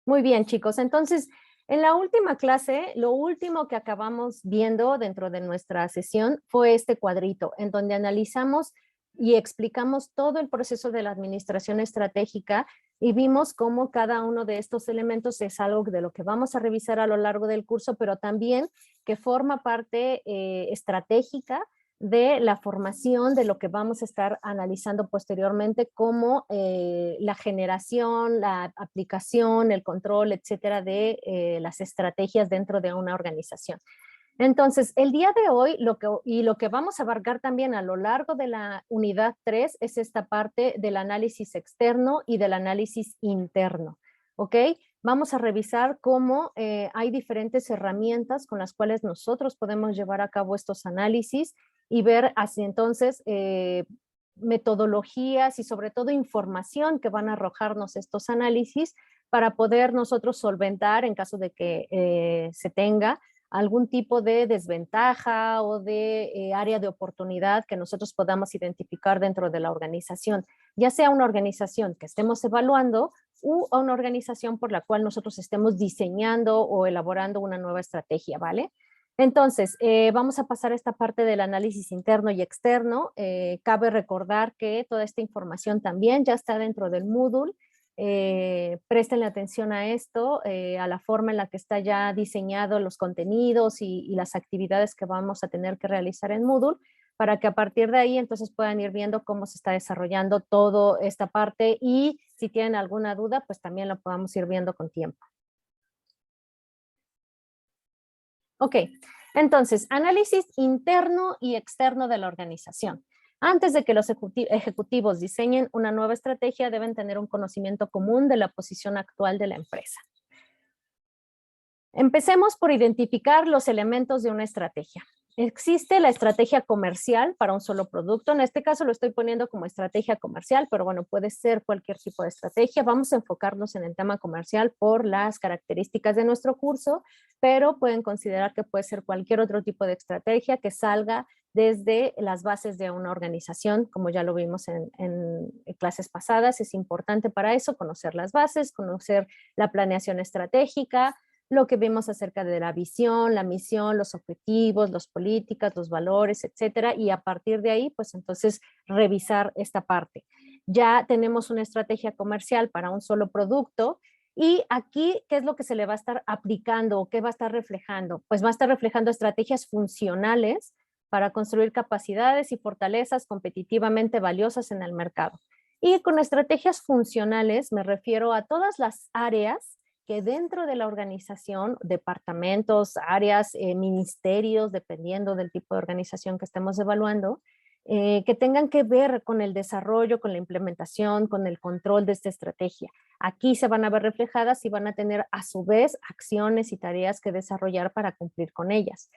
Muy bien, chicos. Entonces, en la última clase, lo último que acabamos viendo dentro de nuestra sesión fue este cuadrito, en donde analizamos y explicamos todo el proceso de la administración estratégica y vimos cómo cada uno de estos elementos es algo de lo que vamos a revisar a lo largo del curso, pero también que forma parte estratégica de la formación de lo que vamos a estar analizando posteriormente como la generación, la aplicación, el control, etcétera, de las estrategias dentro de una organización. Entonces, el día de hoy, lo que vamos a abarcar también a lo largo de la unidad 3 es esta parte del análisis externo y del análisis interno, ¿ok? Vamos a revisar cómo hay diferentes herramientas con las cuales nosotros podemos llevar a cabo estos análisis y ver así entonces metodologías y sobre todo información que van a arrojarnos estos análisis para poder nosotros solventar en caso de que se tenga algún tipo de desventaja o de área de oportunidad que nosotros podamos identificar dentro de la organización, ya sea una organización que estemos evaluando u una organización por la cual nosotros estemos diseñando o elaborando una nueva estrategia, ¿vale? Entonces, vamos a pasar a esta parte del análisis interno y externo. Cabe recordar que toda esta información también ya está dentro del Moodle. Prestenle atención a esto, a la forma en la que está ya diseñado los contenidos y las actividades que vamos a tener que realizar en Moodle, para que a partir de ahí entonces puedan ir viendo cómo se está desarrollando toda esta parte y si tienen alguna duda, pues también lo podamos ir viendo con tiempo. Ok, entonces, análisis interno y externo de la organización. Antes de que los ejecutivos diseñen una nueva estrategia, deben tener un conocimiento común de la posición actual de la empresa. Empecemos por identificar los elementos de una estrategia. Existe la estrategia comercial para un solo producto. En este caso lo estoy poniendo como estrategia comercial, pero bueno, puede ser cualquier tipo de estrategia. Vamos a enfocarnos en el tema comercial por las características de nuestro curso, pero pueden considerar que puede ser cualquier otro tipo de estrategia que salga desde las bases de una organización, como ya lo vimos en clases pasadas. Es importante para eso conocer las bases, conocer la planeación estratégica, lo que vimos acerca de la visión, la misión, los objetivos, las políticas, los valores, etcétera, y a partir de ahí, pues entonces revisar esta parte. Ya tenemos una estrategia comercial para un solo producto y aquí, ¿qué es lo que se le va a estar aplicando o qué va a estar reflejando? Pues va a estar reflejando estrategias funcionales para construir capacidades y fortalezas competitivamente valiosas en el mercado. Y con estrategias funcionales me refiero a todas las áreas que dentro de la organización, departamentos, áreas, ministerios, dependiendo del tipo de organización que estemos evaluando, que tengan que ver con el desarrollo, con la implementación, con el control de esta estrategia. Aquí se van a ver reflejadas y van a tener a su vez acciones y tareas que desarrollar para cumplir con ellas.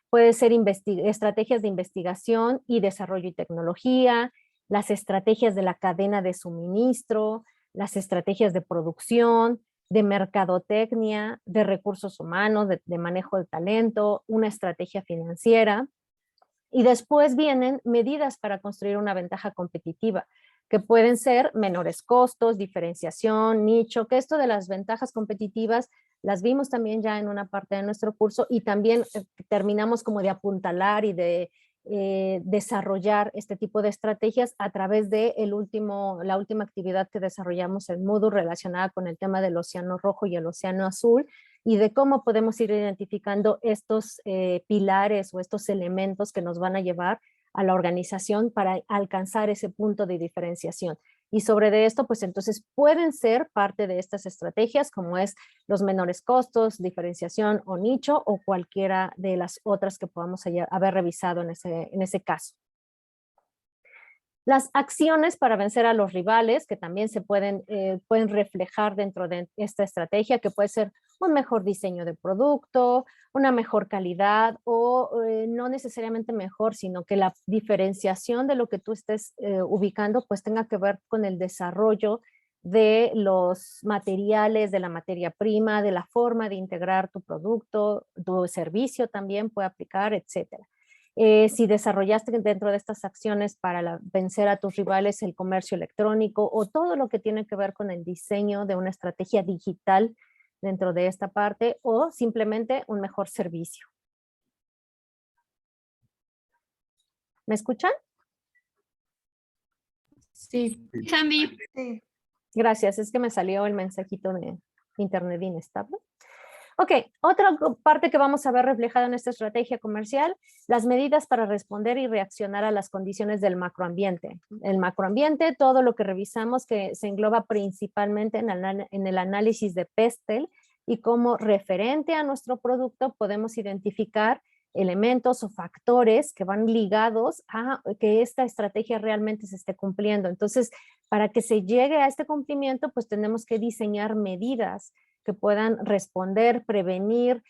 Puede ser estrategias de investigación y desarrollo y tecnología, las estrategias de la cadena de suministro, las estrategias de producción, de mercadotecnia, de recursos humanos, de manejo del talento, una estrategia financiera. Y después vienen medidas para construir una ventaja competitiva, que pueden ser menores costos, diferenciación, nicho, que esto de las ventajas competitivas las vimos también ya en una parte de nuestro curso y también terminamos como de apuntalar y de desarrollar este tipo de estrategias a través de la última actividad que desarrollamos en Moodle relacionada con el tema del océano rojo y el océano azul y de cómo podemos ir identificando estos pilares o estos elementos que nos van a llevar a la organización para alcanzar ese punto de diferenciación. Y sobre de esto, pues entonces pueden ser parte de estas estrategias como es los menores costos, diferenciación o nicho o cualquiera de las otras que podamos haber revisado en ese caso. Las acciones para vencer a los rivales, que también se pueden reflejar dentro de esta estrategia, que puede ser un mejor diseño de producto, una mejor calidad o no necesariamente mejor, sino que la diferenciación de lo que tú estés ubicando pues tenga que ver con el desarrollo de los materiales, de la materia prima, de la forma de integrar tu producto, tu servicio también puede aplicar, etcétera. Si desarrollaste dentro de estas acciones para vencer a tus rivales el comercio electrónico o todo lo que tiene que ver con el diseño de una estrategia digital dentro de esta parte o simplemente un mejor servicio. ¿Me escuchan? Sí, Sandy. Sí. Gracias, es que me salió el mensajito de internet inestable. Ok, otra parte que vamos a ver reflejada en esta estrategia comercial, las medidas para responder y reaccionar a las condiciones del macroambiente. El macroambiente, todo lo que revisamos que se engloba principalmente en el análisis de Pestel y como referente a nuestro producto podemos identificar elementos o factores que van ligados a que esta estrategia realmente se esté cumpliendo. Entonces, para que se llegue a este cumplimiento, pues tenemos que diseñar medidas que puedan responder, prevenir,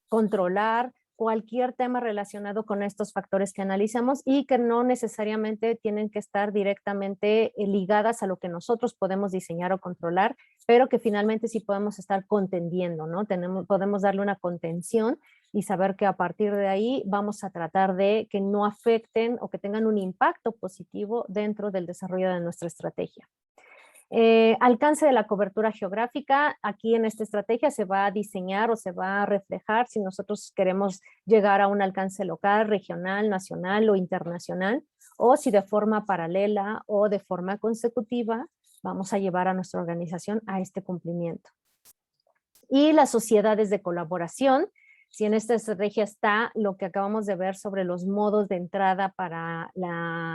controlar cualquier tema relacionado con estos factores que analizamos y que no necesariamente tienen que estar directamente ligadas a lo que nosotros podemos diseñar o controlar, pero que finalmente sí podemos estar contendiendo, ¿no? Podemos darle una contención y saber que a partir de ahí vamos a tratar de que no afecten o que tengan un impacto positivo dentro del desarrollo de nuestra estrategia. Alcance de la cobertura geográfica, aquí en esta estrategia se va a diseñar o se va a reflejar si nosotros queremos llegar a un alcance local, regional, nacional o internacional, o si de forma paralela o de forma consecutiva vamos a llevar a nuestra organización a este cumplimiento. Y las sociedades de colaboración, si en esta estrategia está lo que acabamos de ver sobre los modos de entrada para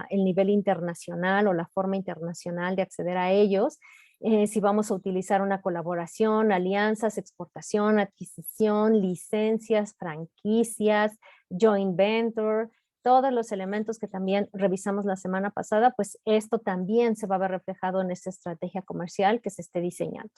el nivel internacional o la forma internacional de acceder a ellos, si vamos a utilizar una colaboración, alianzas, exportación, adquisición, licencias, franquicias, joint venture, todos los elementos que también revisamos la semana pasada, pues esto también se va a ver reflejado en esta estrategia comercial que se esté diseñando.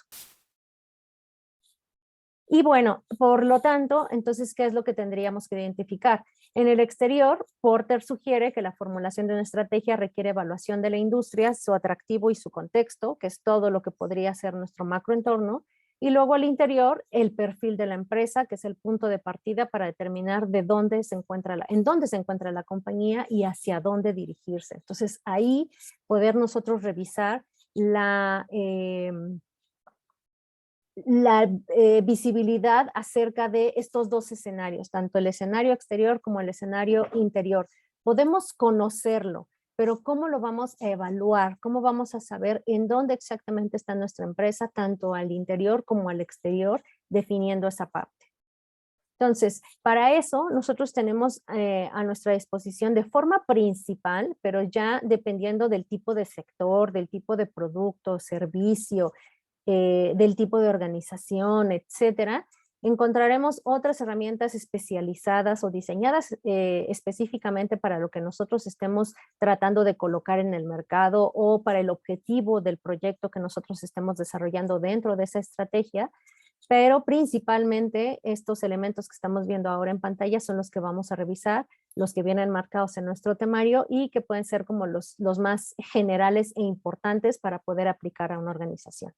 Y bueno, por lo tanto, entonces, ¿qué es lo que tendríamos que identificar? En el exterior, Porter sugiere que la formulación de una estrategia requiere evaluación de la industria, su atractivo y su contexto, que es todo lo que podría ser nuestro macroentorno, y luego al interior, el perfil de la empresa, que es el punto de partida para determinar en dónde se encuentra la compañía y hacia dónde dirigirse. Entonces, ahí poder nosotros revisar la visibilidad acerca de estos dos escenarios, tanto el escenario exterior como el escenario interior. Podemos conocerlo, pero ¿cómo lo vamos a evaluar? ¿Cómo vamos a saber en dónde exactamente está nuestra empresa, tanto al interior como al exterior, definiendo esa parte? Entonces, para eso nosotros tenemos a nuestra disposición de forma principal, pero ya dependiendo del tipo de sector, del tipo de producto, servicio, del tipo de organización, etcétera, encontraremos otras herramientas especializadas o diseñadas específicamente para lo que nosotros estemos tratando de colocar en el mercado o para el objetivo del proyecto que nosotros estemos desarrollando dentro de esa estrategia, pero principalmente estos elementos que estamos viendo ahora en pantalla son los que vamos a revisar, los que vienen marcados en nuestro temario y que pueden ser como los más generales e importantes para poder aplicar a una organización.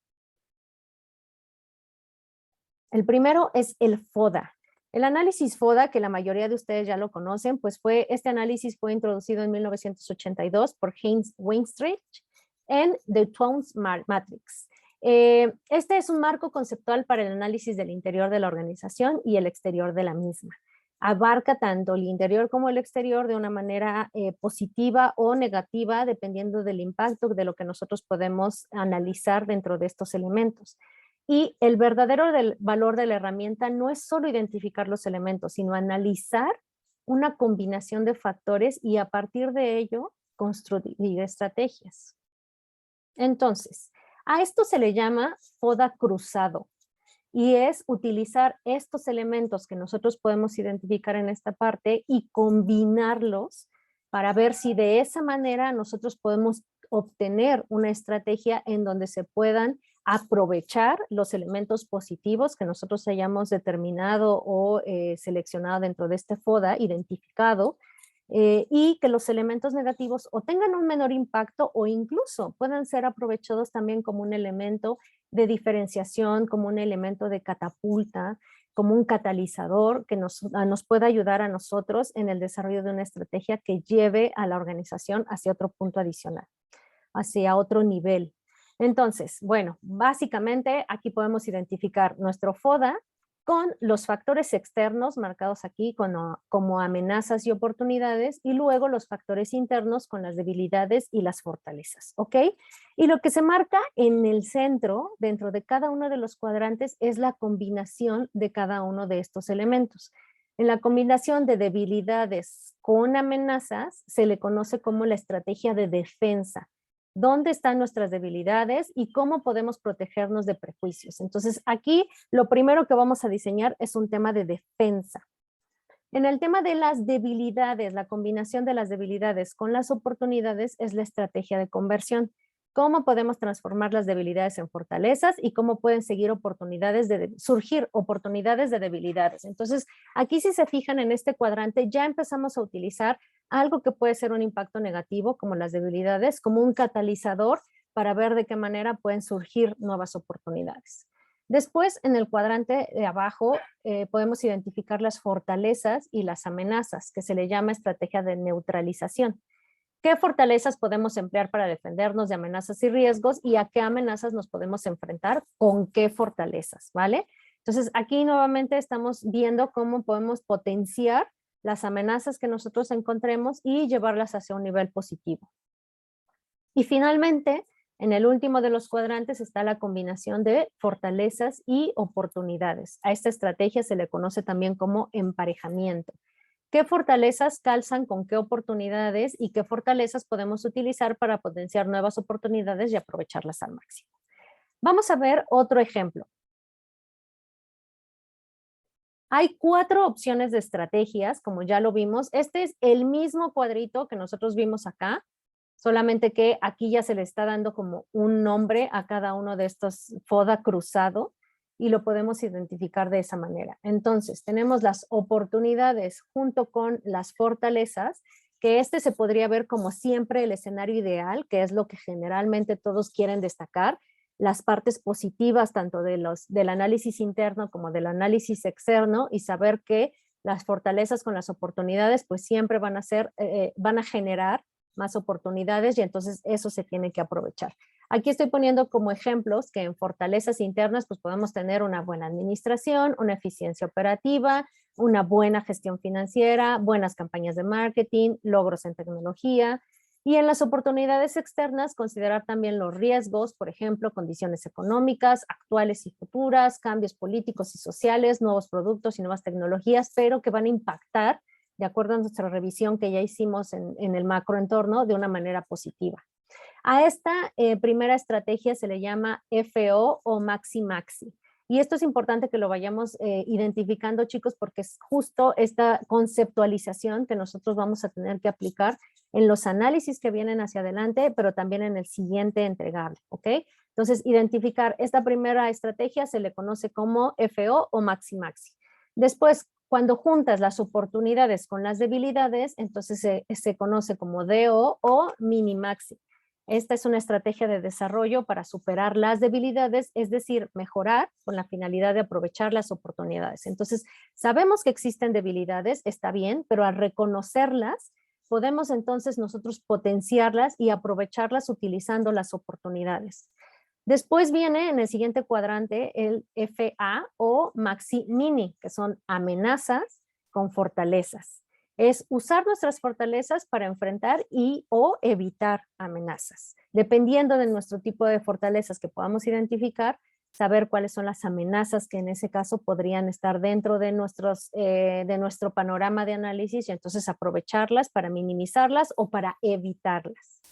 El primero es el FODA. El análisis FODA, que la mayoría de ustedes ya lo conocen, pues este análisis fue introducido en 1982 por Heinz Weinreich en The Towns Matrix. Este es un marco conceptual para el análisis del interior de la organización y el exterior de la misma. Abarca tanto el interior como el exterior de una manera positiva o negativa, dependiendo del impacto de lo que nosotros podemos analizar dentro de estos elementos. Y el verdadero valor de la herramienta no es solo identificar los elementos, sino analizar una combinación de factores y a partir de ello construir estrategias. Entonces, a esto se le llama FODA cruzado y es utilizar estos elementos que nosotros podemos identificar en esta parte y combinarlos para ver si de esa manera nosotros podemos obtener una estrategia en donde se puedan aprovechar los elementos positivos que nosotros hayamos determinado o seleccionado dentro de este FODA, identificado, y que los elementos negativos o tengan un menor impacto o incluso puedan ser aprovechados también como un elemento de diferenciación, como un elemento de catapulta, como un catalizador que nos pueda ayudar a nosotros en el desarrollo de una estrategia que lleve a la organización hacia otro punto adicional, hacia otro nivel. Entonces, bueno, básicamente aquí podemos identificar nuestro FODA con los factores externos marcados aquí como amenazas y oportunidades, y luego los factores internos con las debilidades y las fortalezas, ¿ok? Y lo que se marca en el centro, dentro de cada uno de los cuadrantes, es la combinación de cada uno de estos elementos. En la combinación de debilidades con amenazas se le conoce como la estrategia de defensa. ¿Dónde están nuestras debilidades y cómo podemos protegernos de prejuicios? Entonces, aquí lo primero que vamos a diseñar es un tema de defensa. En el tema de las debilidades, la combinación de las debilidades con las oportunidades es la estrategia de conversión. ¿Cómo podemos transformar las debilidades en fortalezas y cómo pueden surgir oportunidades de debilidades? Entonces, aquí si se fijan en este cuadrante, ya empezamos a utilizar algo que puede ser un impacto negativo, como las debilidades, como un catalizador para ver de qué manera pueden surgir nuevas oportunidades. Después, en el cuadrante de abajo, podemos identificar las fortalezas y las amenazas, que se le llama estrategia de neutralización. ¿Qué fortalezas podemos emplear para defendernos de amenazas y riesgos y a qué amenazas nos podemos enfrentar con qué fortalezas, ¿vale? Entonces, aquí nuevamente estamos viendo cómo podemos potenciar las amenazas que nosotros encontremos y llevarlas hacia un nivel positivo. Y finalmente, en el último de los cuadrantes está la combinación de fortalezas y oportunidades. A esta estrategia se le conoce también como emparejamiento. ¿Qué fortalezas calzan con qué oportunidades y qué fortalezas podemos utilizar para potenciar nuevas oportunidades y aprovecharlas al máximo? Vamos a ver otro ejemplo. Hay 4 opciones de estrategias, como ya lo vimos. Este es el mismo cuadrito que nosotros vimos acá, solamente que aquí ya se le está dando como un nombre a cada uno de estos FODA cruzado y lo podemos identificar de esa manera. Entonces, tenemos las oportunidades junto con las fortalezas, que este se podría ver como siempre el escenario ideal, que es lo que generalmente todos quieren destacar, las partes positivas tanto del análisis interno como del análisis externo y saber que las fortalezas con las oportunidades pues siempre van a generar más oportunidades y entonces eso se tiene que aprovechar. Aquí estoy poniendo como ejemplos que en fortalezas internas pues podemos tener una buena administración, una eficiencia operativa, una buena gestión financiera, buenas campañas de marketing, logros en tecnología. Y en las oportunidades externas, considerar también los riesgos, por ejemplo, condiciones económicas, actuales y futuras, cambios políticos y sociales, nuevos productos y nuevas tecnologías, pero que van a impactar, de acuerdo a nuestra revisión que ya hicimos en el macroentorno, de una manera positiva. A esta primera estrategia se le llama FO o Maxi-Maxi. Y esto es importante que lo vayamos identificando, chicos, porque es justo esta conceptualización que nosotros vamos a tener que aplicar en los análisis que vienen hacia adelante, pero también en el siguiente entregable, ¿ok? Entonces, identificar esta primera estrategia se le conoce como FO o Maxi-Maxi. Después, cuando juntas las oportunidades con las debilidades, entonces se conoce como DO o Mini-Maxi. Esta es una estrategia de desarrollo para superar las debilidades, es decir, mejorar con la finalidad de aprovechar las oportunidades. Entonces, sabemos que existen debilidades, está bien, pero al reconocerlas, podemos entonces nosotros potenciarlas y aprovecharlas utilizando las oportunidades. Después viene en el siguiente cuadrante el FA o Maxi Mini, que son amenazas con fortalezas. Es usar nuestras fortalezas para enfrentar o evitar amenazas. Dependiendo de nuestro tipo de fortalezas que podamos identificar, saber cuáles son las amenazas que en ese caso podrían estar dentro de nuestro panorama de análisis y entonces aprovecharlas para minimizarlas o para evitarlas.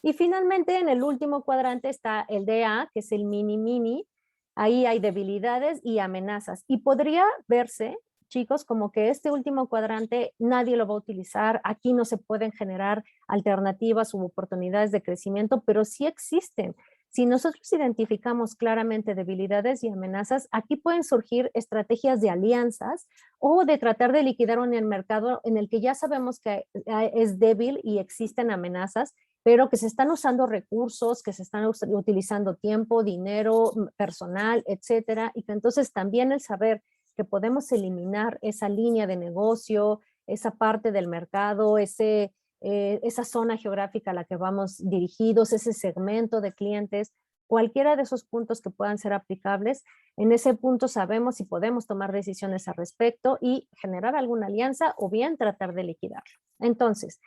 Y finalmente en el último cuadrante está el DA, que es el mini-mini. Ahí hay debilidades y amenazas. Y podría verse, chicos, como que este último cuadrante nadie lo va a utilizar. Aquí no se pueden generar alternativas u oportunidades de crecimiento, pero sí existen. Si nosotros identificamos claramente debilidades y amenazas, aquí pueden surgir estrategias de alianzas o de tratar de liquidar en el mercado en el que ya sabemos que es débil y existen amenazas, pero que se están usando recursos, que se están utilizando tiempo, dinero, personal, etcétera, y que entonces también el saber que podemos eliminar esa línea de negocio, esa parte del mercado, esa zona geográfica a la que vamos dirigidos, ese segmento de clientes, cualquiera de esos puntos que puedan ser aplicables, en ese punto sabemos si podemos tomar decisiones al respecto y generar alguna alianza o bien tratar de liquidarlo. Entonces,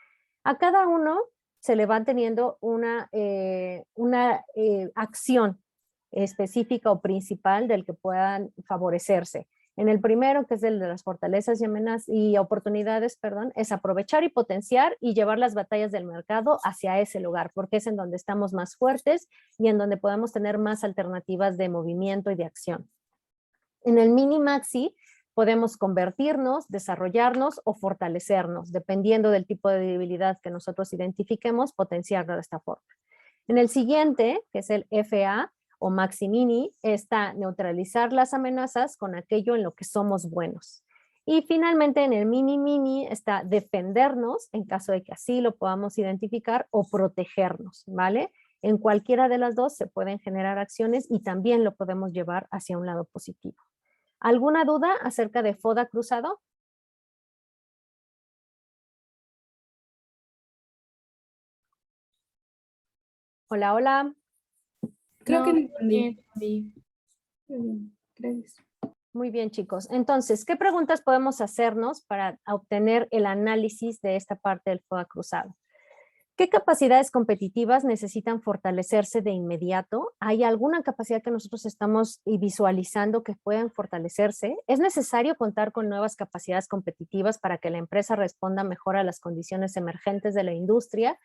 a cada uno se le va teniendo una acción específica o principal del que puedan favorecerse. En el primero, que es el de las fortalezas y amenazas y oportunidades, perdón, es aprovechar y potenciar y llevar las batallas del mercado hacia ese lugar, porque es en donde estamos más fuertes y en donde podemos tener más alternativas de movimiento y de acción. En el mini maxi podemos convertirnos, desarrollarnos o fortalecernos, dependiendo del tipo de debilidad que nosotros identifiquemos, potenciarlo de esta forma. En el siguiente, que es el FA, o maxi mini, está neutralizar las amenazas con aquello en lo que somos buenos. Y finalmente en el mini mini está defendernos en caso de que así lo podamos identificar o protegernos, ¿vale? En cualquiera de las dos se pueden generar acciones y también lo podemos llevar hacia un lado positivo. ¿Alguna duda acerca de FODA cruzado? Hola, hola. Creo que No, lo entendí. Muy bien, gracias. Muy bien, chicos. Entonces, ¿qué preguntas podemos hacernos para obtener el análisis de esta parte del FODA cruzado? ¿Qué capacidades competitivas necesitan fortalecerse de inmediato? ¿Hay alguna capacidad que nosotros estamos visualizando que pueden fortalecerse? ¿Es necesario contar con nuevas capacidades competitivas para que la empresa responda mejor a las condiciones emergentes de la industria?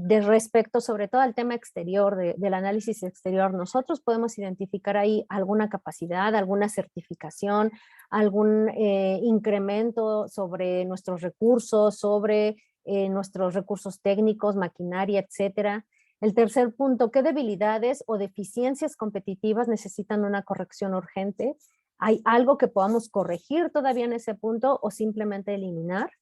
De respecto sobre todo al tema exterior, del análisis exterior, nosotros podemos identificar ahí alguna capacidad, alguna certificación, algún incremento sobre nuestros recursos, sobre nuestros recursos técnicos, maquinaria, etcétera. El tercer punto, ¿qué debilidades o deficiencias competitivas necesitan una corrección urgente? ¿Hay algo que podamos corregir todavía en ese punto o simplemente eliminar?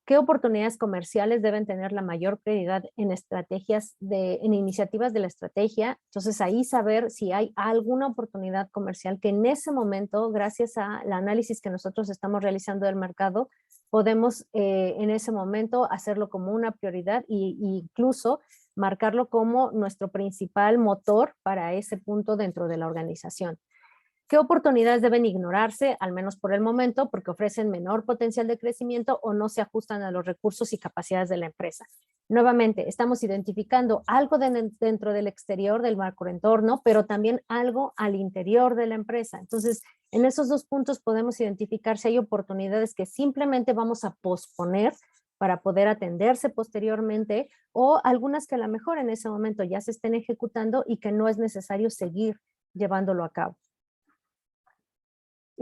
¿Qué oportunidades comerciales deben tener la mayor prioridad en estrategias, en iniciativas de la estrategia? Entonces ahí saber si hay alguna oportunidad comercial que en ese momento, gracias al análisis que nosotros estamos realizando del mercado, podemos en ese momento hacerlo como una prioridad e incluso marcarlo como nuestro principal motor para ese punto dentro de la organización. ¿Qué oportunidades deben ignorarse, al menos por el momento, porque ofrecen menor potencial de crecimiento o no se ajustan a los recursos y capacidades de la empresa? Nuevamente, estamos identificando algo dentro del exterior del macroentorno, pero también algo al interior de la empresa. Entonces, en esos dos puntos podemos identificar si hay oportunidades que simplemente vamos a posponer para poder atenderse posteriormente o algunas que a lo mejor en ese momento ya se estén ejecutando y que no es necesario seguir llevándolo a cabo.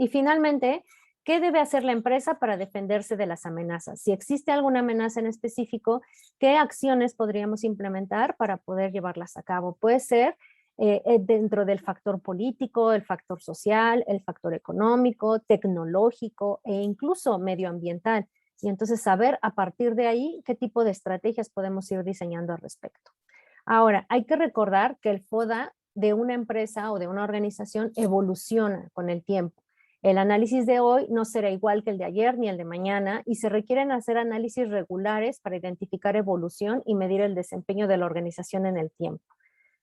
Y finalmente, ¿qué debe hacer la empresa para defenderse de las amenazas? Si existe alguna amenaza en específico, ¿qué acciones podríamos implementar para poder llevarlas a cabo? Puede ser dentro del factor político, el factor social, el factor económico, tecnológico e incluso medioambiental. Y entonces saber a partir de ahí qué tipo de estrategias podemos ir diseñando al respecto. Ahora, hay que recordar que el FODA de una empresa o de una organización evoluciona con el tiempo. El análisis de hoy no será igual que el de ayer ni el de mañana y se requieren hacer análisis regulares para identificar evolución y medir el desempeño de la organización en el tiempo,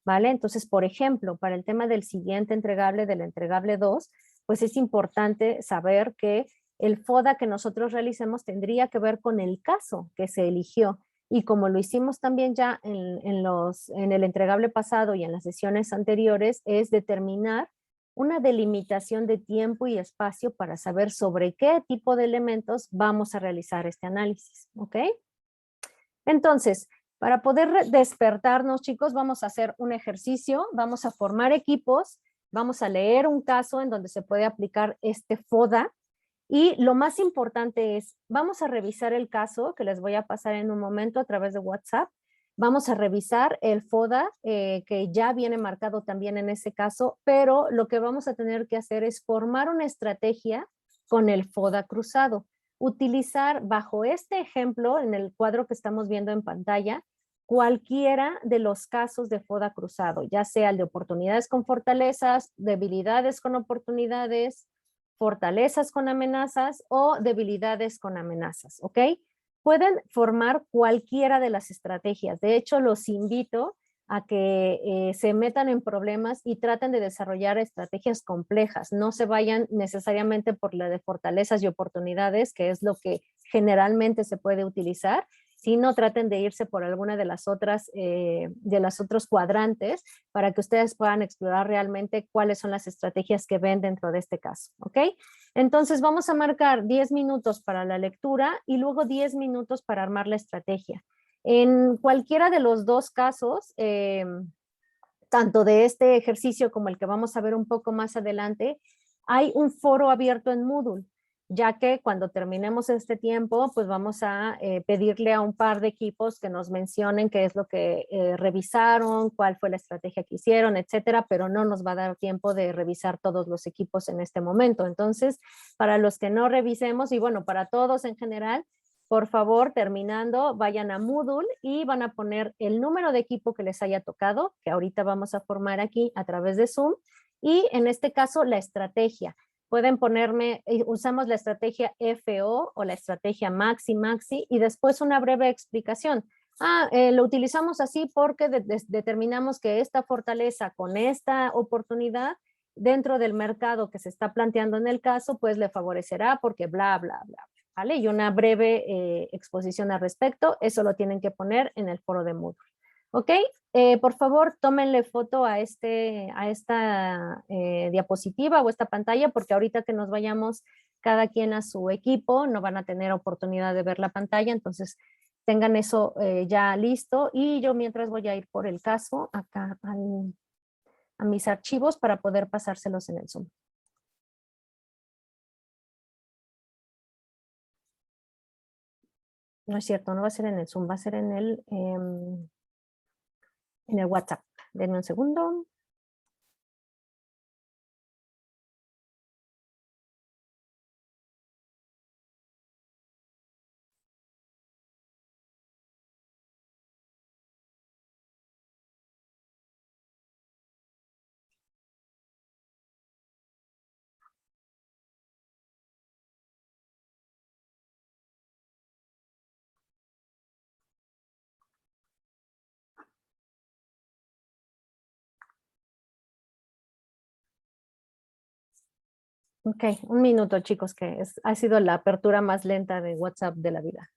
¿vale? Entonces, por ejemplo, para el tema del siguiente entregable, del entregable 2, pues es importante saber que el FODA que nosotros realicemos tendría que ver con el caso que se eligió. Y como lo hicimos también ya en el entregable pasado y en las sesiones anteriores, es determinar una delimitación de tiempo y espacio para saber sobre qué tipo de elementos vamos a realizar este análisis, ¿ok? Entonces, para poder despertarnos, chicos, vamos a hacer un ejercicio, vamos a formar equipos, vamos a leer un caso en donde se puede aplicar este FODA y lo más importante es, vamos a revisar el caso que les voy a pasar en un momento a través de WhatsApp. Vamos a revisar el FODA que ya viene marcado también en ese caso, pero lo que vamos a tener que hacer es formar una estrategia con el FODA cruzado. Utilizar bajo este ejemplo, en el cuadro que estamos viendo en pantalla, cualquiera de los casos de FODA cruzado, ya sea el de oportunidades con fortalezas, debilidades con oportunidades, fortalezas con amenazas o debilidades con amenazas, ¿ok? Pueden formar cualquiera de las estrategias. De hecho, los invito a que se metan en problemas y traten de desarrollar estrategias complejas. No se vayan necesariamente por la de fortalezas y oportunidades, que es lo que generalmente se puede utilizar, sino traten de irse por alguna de las otras, de los otros cuadrantes para que ustedes puedan explorar realmente cuáles son las estrategias que ven dentro de este caso, ¿ok? Entonces vamos a marcar 10 minutos para la lectura y luego 10 minutos para armar la estrategia. En cualquiera de los dos casos, tanto de este ejercicio como el que vamos a ver un poco más adelante, hay un foro abierto en Moodle, ya que cuando terminemos este tiempo, pues vamos a pedirle a un par de equipos que nos mencionen qué es lo que revisaron, cuál fue la estrategia que hicieron, etcétera, pero no nos va a dar tiempo de revisar todos los equipos en este momento. Entonces, para los que no revisemos, y bueno, para todos en general, por favor, terminando, vayan a Moodle y van a poner el número de equipo que les haya tocado, que ahorita vamos a formar aquí a través de Zoom, y en este caso la estrategia. Pueden ponerme, usamos la estrategia FO o la estrategia Maxi, y después una breve explicación. Lo utilizamos así porque determinamos que esta fortaleza con esta oportunidad dentro del mercado que se está planteando en el caso, pues le favorecerá porque bla, bla, bla. ¿Vale? Y una breve exposición al respecto, eso lo tienen que poner en el foro de Moodle. ¿Ok? Por favor, tómenle foto a esta diapositiva o esta pantalla, porque ahorita que nos vayamos cada quien a su equipo, no van a tener oportunidad de ver la pantalla, entonces tengan eso ya listo. Y yo mientras voy a ir por el caso acá a mis archivos para poder pasárselos en el Zoom. No es cierto, no va a ser en el Zoom, va a ser en el WhatsApp. Denme un segundo. Ok, un minuto, chicos, que ha sido la apertura más lenta de WhatsApp de la vida.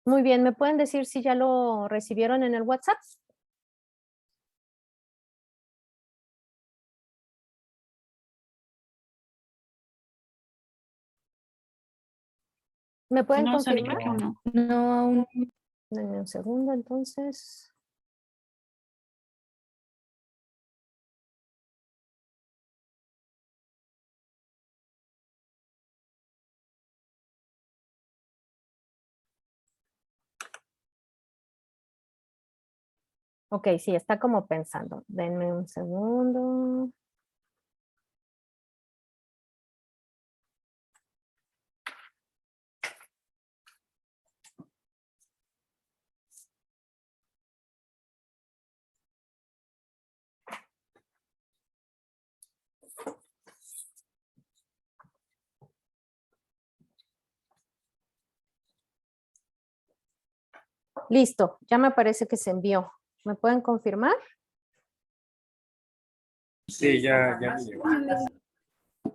Muy bien, ¿me pueden decir si ya lo recibieron en el WhatsApp? ¿Me pueden No, Sónica, confirmar? no. No, aún. Denme un segundo, entonces. Ok, sí, está como pensando. Denme un segundo. Listo, ya me parece que se envió. ¿Me pueden confirmar? Sí, ya me llegó.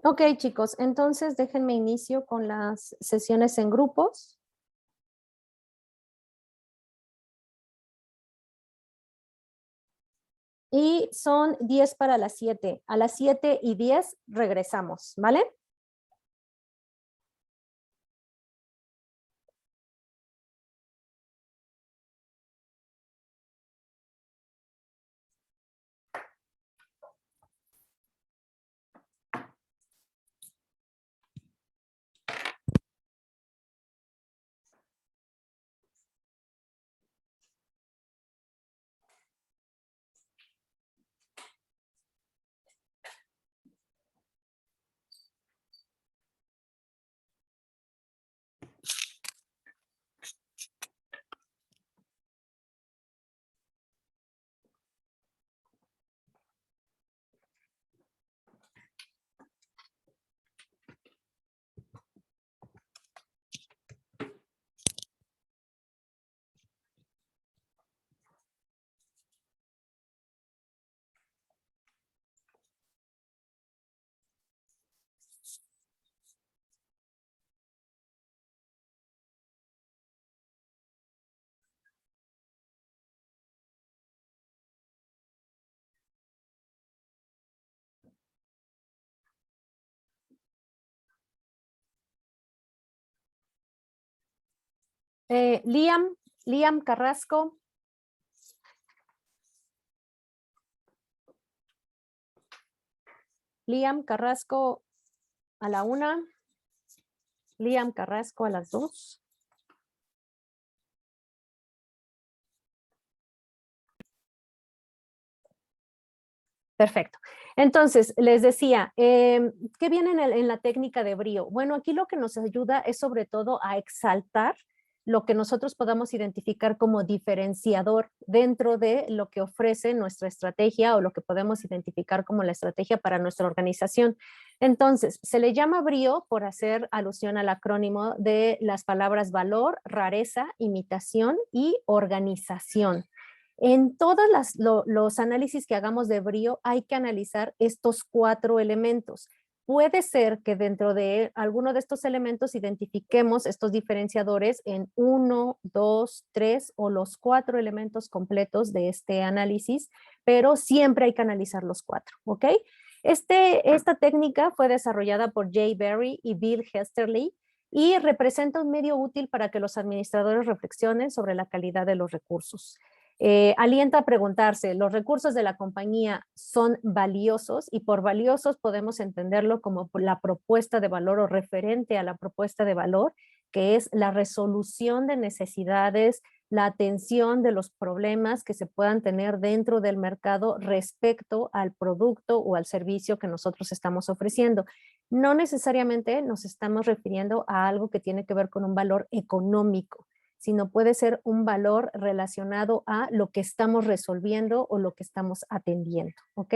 Ok, chicos, entonces déjenme inicio con las sesiones en grupos. Y son 10 para las 7. A las 7:10 regresamos, ¿vale? Liam Carrasco. Liam Carrasco a la 1. Liam Carrasco a las 2. Perfecto. Entonces, les decía, ¿qué viene en la técnica de brío? Bueno, aquí lo que nos ayuda es sobre todo a exaltar lo que nosotros podamos identificar como diferenciador dentro de lo que ofrece nuestra estrategia o lo que podemos identificar como la estrategia para nuestra organización. Entonces, se le llama brío por hacer alusión al acrónimo de las palabras valor, rareza, imitación y organización. En todos los análisis que hagamos de brío hay que analizar estos 4 elementos. Puede ser que dentro de alguno de estos elementos identifiquemos estos diferenciadores en 1, 2, 3 o los 4 elementos completos de este análisis, pero siempre hay que analizar los 4, ¿ok? Esta técnica fue desarrollada por Jay Berry y Bill Hesterly y representa un medio útil para que los administradores reflexionen sobre la calidad de los recursos. Alienta a preguntarse, ¿los recursos de la compañía son valiosos? Y por valiosos podemos entenderlo como la propuesta de valor o referente a la propuesta de valor, que es la resolución de necesidades, la atención de los problemas que se puedan tener dentro del mercado respecto al producto o al servicio que nosotros estamos ofreciendo. No necesariamente nos estamos refiriendo a algo que tiene que ver con un valor económico, sino puede ser un valor relacionado a lo que estamos resolviendo o lo que estamos atendiendo, ¿ok?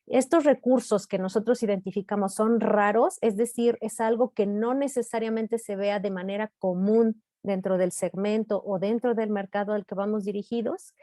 Estos recursos que nosotros identificamos son raros, es decir, es algo que no necesariamente se vea de manera común dentro del segmento o dentro del mercado al que vamos dirigidos.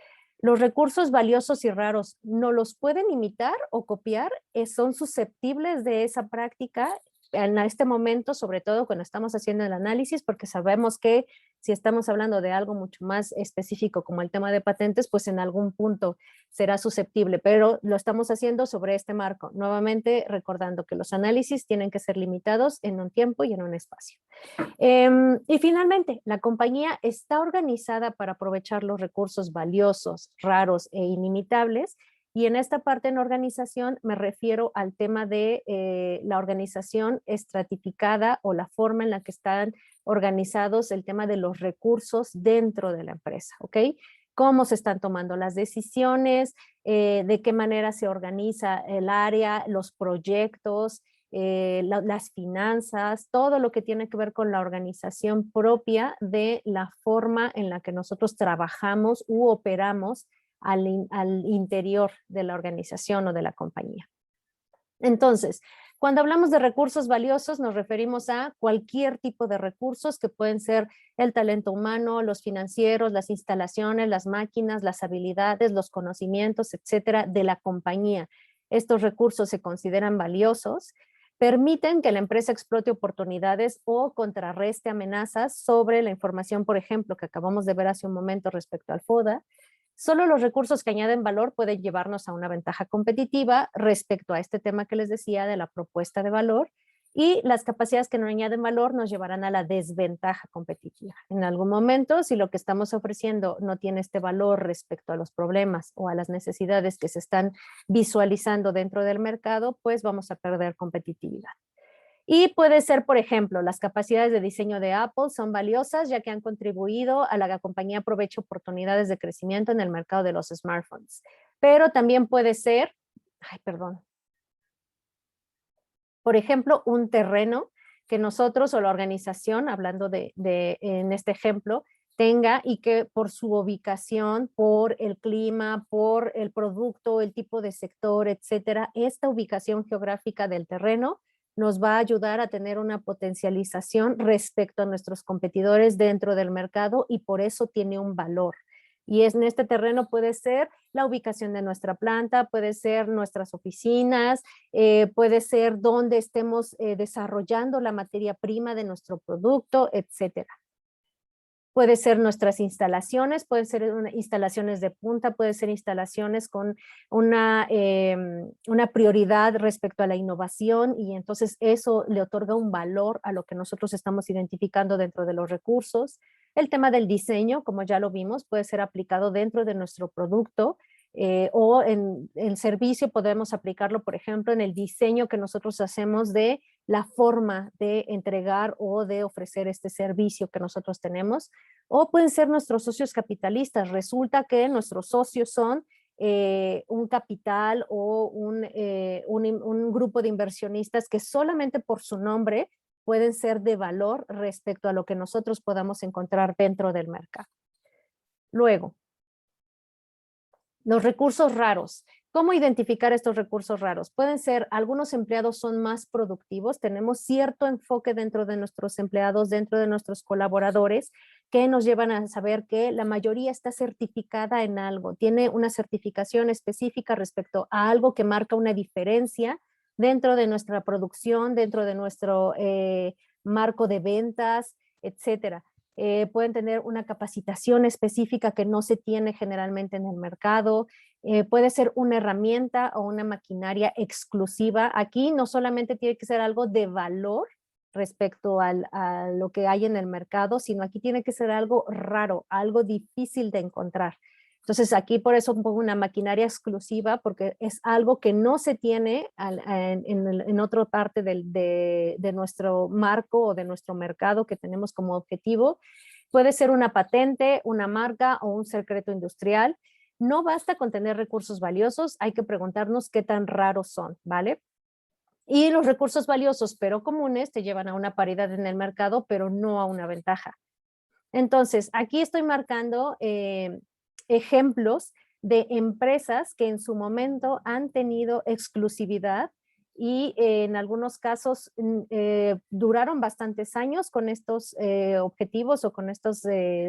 Los recursos valiosos y raros no los pueden imitar o copiar, son susceptibles de esa práctica en este momento, sobre todo cuando estamos haciendo el análisis, porque sabemos que si estamos hablando de algo mucho más específico como el tema de patentes, pues en algún punto será susceptible, pero lo estamos haciendo sobre este marco. Nuevamente recordando que los análisis tienen que ser limitados en un tiempo y en un espacio. Y finalmente, la compañía está organizada para aprovechar los recursos valiosos, raros e inimitables. Y en esta parte en organización me refiero al tema de la organización estratificada o la forma en la que están organizados el tema de los recursos dentro de la empresa, ¿ok? Cómo se están tomando las decisiones, de qué manera se organiza el área, los proyectos, las finanzas, todo lo que tiene que ver con la organización propia de la forma en la que nosotros trabajamos u operamos al interior de la organización o de la compañía. Entonces, cuando hablamos de recursos valiosos, nos referimos a cualquier tipo de recursos que pueden ser el talento humano, los financieros, las instalaciones, las máquinas, las habilidades, los conocimientos, etcétera, de la compañía. Estos recursos se consideran valiosos, permiten que la empresa explote oportunidades o contrarreste amenazas sobre la información, por ejemplo, que acabamos de ver hace un momento respecto al FODA. Solo los recursos que añaden valor pueden llevarnos a una ventaja competitiva respecto a este tema que les decía de la propuesta de valor, y las capacidades que no añaden valor nos llevarán a la desventaja competitiva. En algún momento, si lo que estamos ofreciendo no tiene este valor respecto a los problemas o a las necesidades que se están visualizando dentro del mercado, pues vamos a perder competitividad. Y puede ser, por ejemplo, las capacidades de diseño de Apple son valiosas ya que han contribuido a la compañía aproveche oportunidades de crecimiento en el mercado de los smartphones. Pero también puede ser, por ejemplo, un terreno que nosotros o la organización, hablando en este ejemplo, tenga y que por su ubicación, por el clima, por el producto, el tipo de sector, etcétera, esta ubicación geográfica del terreno nos va a ayudar a tener una potencialización respecto a nuestros competidores dentro del mercado y por eso tiene un valor. Y en este terreno puede ser la ubicación de nuestra planta, puede ser nuestras oficinas, puede ser donde estemos desarrollando la materia prima de nuestro producto, etcétera. Puede ser nuestras instalaciones, pueden ser instalaciones de punta, puede ser instalaciones con una prioridad respecto a la innovación y entonces eso le otorga un valor a lo que nosotros estamos identificando dentro de los recursos. El tema del diseño, como ya lo vimos, puede ser aplicado dentro de nuestro producto o en el servicio podemos aplicarlo, por ejemplo, en el diseño que nosotros hacemos de la forma de entregar o de ofrecer este servicio que nosotros tenemos. O pueden ser nuestros socios capitalistas. Resulta que nuestros socios son un capital o un grupo de inversionistas que solamente por su nombre pueden ser de valor respecto a lo que nosotros podamos encontrar dentro del mercado. Luego, los recursos raros. ¿Cómo identificar estos recursos raros? Pueden ser, algunos empleados son más productivos, tenemos cierto enfoque dentro de nuestros empleados, dentro de nuestros colaboradores, que nos llevan a saber que la mayoría está certificada en algo, tiene una certificación específica respecto a algo que marca una diferencia dentro de nuestra producción, dentro de nuestro marco de ventas, etcétera. Pueden tener una capacitación específica que no se tiene generalmente en el mercado, puede ser una herramienta o una maquinaria exclusiva. Aquí no solamente tiene que ser algo de valor respecto a lo que hay en el mercado, sino aquí tiene que ser algo raro, algo difícil de encontrar. Entonces aquí por eso pongo una maquinaria exclusiva porque es algo que no se tiene en otra parte de nuestro marco o de nuestro mercado que tenemos como objetivo. Puede ser una patente, una marca o un secreto industrial. No basta con tener recursos valiosos, hay que preguntarnos qué tan raros son, ¿vale? Y los recursos valiosos pero comunes te llevan a una paridad en el mercado, pero no a una ventaja. Entonces, aquí estoy marcando ejemplos de empresas que en su momento han tenido exclusividad y en algunos casos duraron bastantes años con estos objetivos o con estas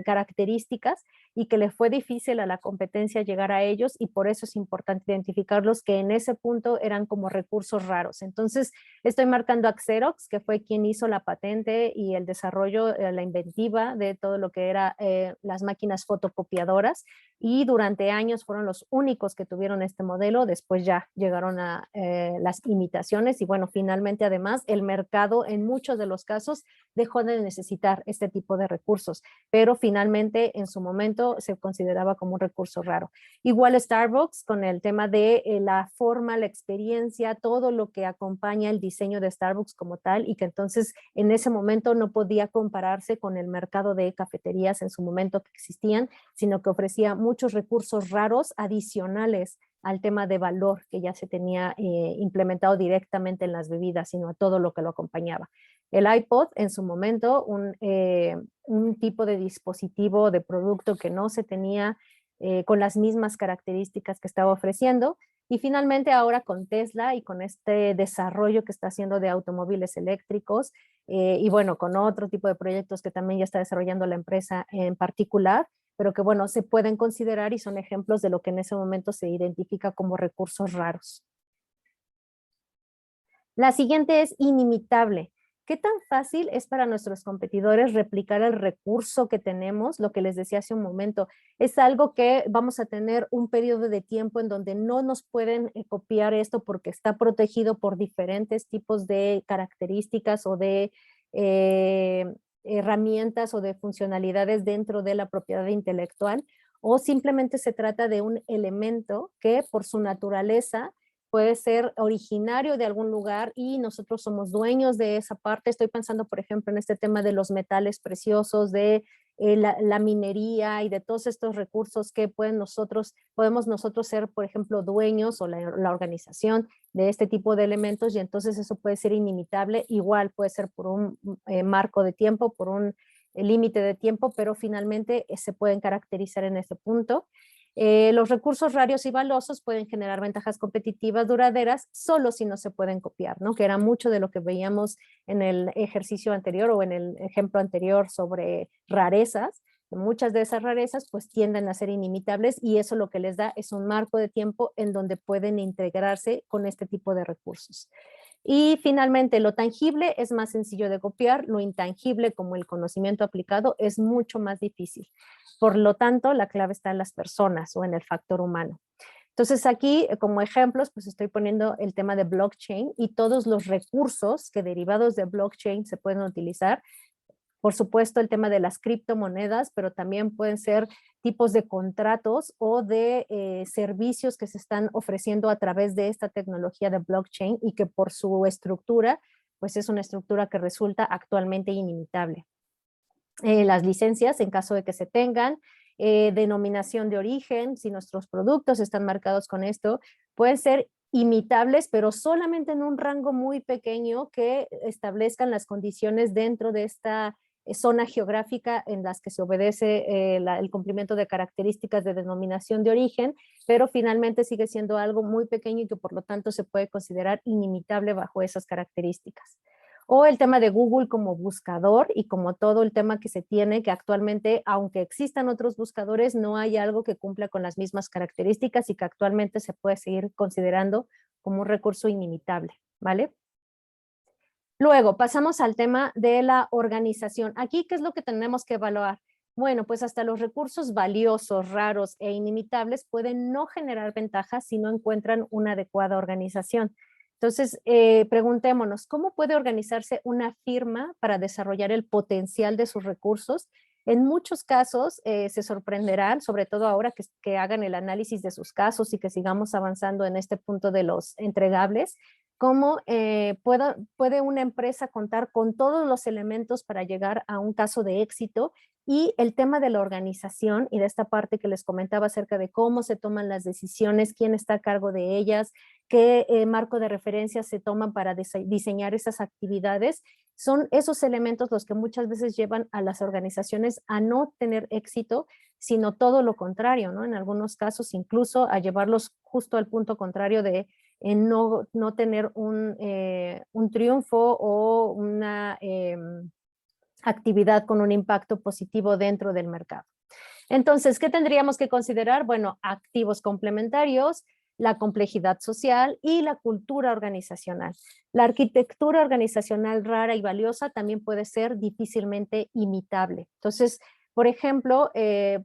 características y que le fue difícil a la competencia llegar a ellos y por eso es importante identificarlos que en ese punto eran como recursos raros. Entonces estoy marcando a Xerox, que fue quien hizo la patente y el desarrollo, la inventiva de todo lo que era las máquinas fotocopiadoras y durante años fueron los únicos que tuvieron este modelo, después ya llegaron a las imitaciones y bueno, finalmente además el mercado en muchos de los casos dejó de necesitar este tipo de recursos, pero finalmente en su momento se consideraba como un recurso raro. Igual Starbucks con el tema de la forma, la experiencia, todo lo que acompaña el diseño de Starbucks como tal y que entonces en ese momento no podía compararse con el mercado de cafeterías en su momento que existían, sino que ofrecía muchos recursos raros adicionales al tema de valor que ya se tenía implementado directamente en las bebidas, sino a todo lo que lo acompañaba. El iPod en su momento, un tipo de dispositivo, de producto que no se tenía con las mismas características que estaba ofreciendo. Y finalmente ahora con Tesla y con este desarrollo que está haciendo de automóviles eléctricos y bueno, con otro tipo de proyectos que también ya está desarrollando la empresa en particular, pero que bueno, se pueden considerar y son ejemplos de lo que en ese momento se identifica como recursos raros. La siguiente es inimitable. ¿Qué tan fácil es para nuestros competidores replicar el recurso que tenemos? Lo que les decía hace un momento, es algo que vamos a tener un periodo de tiempo en donde no nos pueden copiar esto porque está protegido por diferentes tipos de características o de herramientas o de funcionalidades dentro de la propiedad intelectual, o simplemente se trata de un elemento que por su naturaleza puede ser originario de algún lugar y nosotros somos dueños de esa parte. Estoy pensando, por ejemplo, en este tema de los metales preciosos, de la minería y de todos estos recursos que podemos nosotros ser, por ejemplo, dueños o la organización de este tipo de elementos y entonces eso puede ser inimitable. Igual puede ser por un marco de tiempo, por un límite de tiempo, pero finalmente se pueden caracterizar en ese punto. Los recursos raros y valiosos pueden generar ventajas competitivas duraderas solo si no se pueden copiar, ¿no? Que era mucho de lo que veíamos en el ejercicio anterior o en el ejemplo anterior sobre rarezas. Muchas de esas rarezas pues tienden a ser inimitables y eso lo que les da es un marco de tiempo en donde pueden integrarse con este tipo de recursos. Y finalmente, lo tangible es más sencillo de copiar, lo intangible como el conocimiento aplicado es mucho más difícil. Por lo tanto, la clave está en las personas o en el factor humano. Entonces aquí, como ejemplos, pues estoy poniendo el tema de blockchain y todos los recursos que derivados de blockchain se pueden utilizar. Por supuesto, el tema de las criptomonedas, pero también pueden ser tipos de contratos o de servicios que se están ofreciendo a través de esta tecnología de blockchain y que por su estructura, pues es una estructura que resulta actualmente inimitable. Las licencias, en caso de que se tengan, denominación de origen, si nuestros productos están marcados con esto, pueden ser imitables, pero solamente en un rango muy pequeño que establezcan las condiciones dentro de esta zona geográfica en las que se obedece el cumplimiento de características de denominación de origen, pero finalmente sigue siendo algo muy pequeño y que por lo tanto se puede considerar inimitable bajo esas características. O el tema de Google como buscador y como todo el tema que se tiene, que actualmente, aunque existan otros buscadores, no hay algo que cumpla con las mismas características y que actualmente se puede seguir considerando como un recurso inimitable, ¿vale? Luego, pasamos al tema de la organización. Aquí, ¿qué es lo que tenemos que evaluar? Bueno, pues hasta los recursos valiosos, raros e inimitables pueden no generar ventajas si no encuentran una adecuada organización. Entonces, preguntémonos, ¿cómo puede organizarse una firma para desarrollar el potencial de sus recursos? En muchos casos se sorprenderán, sobre todo ahora que hagan el análisis de sus casos y que sigamos avanzando en este punto de los entregables, cómo puede una empresa contar con todos los elementos para llegar a un caso de éxito y el tema de la organización y de esta parte que les comentaba acerca de cómo se toman las decisiones, quién está a cargo de ellas, qué marco de referencia se toman para diseñar esas actividades, son esos elementos los que muchas veces llevan a las organizaciones a no tener éxito, sino todo lo contrario, ¿no? En algunos casos incluso a llevarlos justo al punto contrario de no tener un triunfo o una actividad con un impacto positivo dentro del mercado. Entonces, ¿qué tendríamos que considerar? Bueno, activos complementarios, la complejidad social y la cultura organizacional. La arquitectura organizacional rara y valiosa también puede ser difícilmente imitable. Entonces, por ejemplo,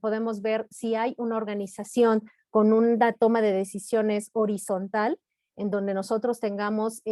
podemos ver si hay una organización con una toma de decisiones horizontal, en donde nosotros tengamos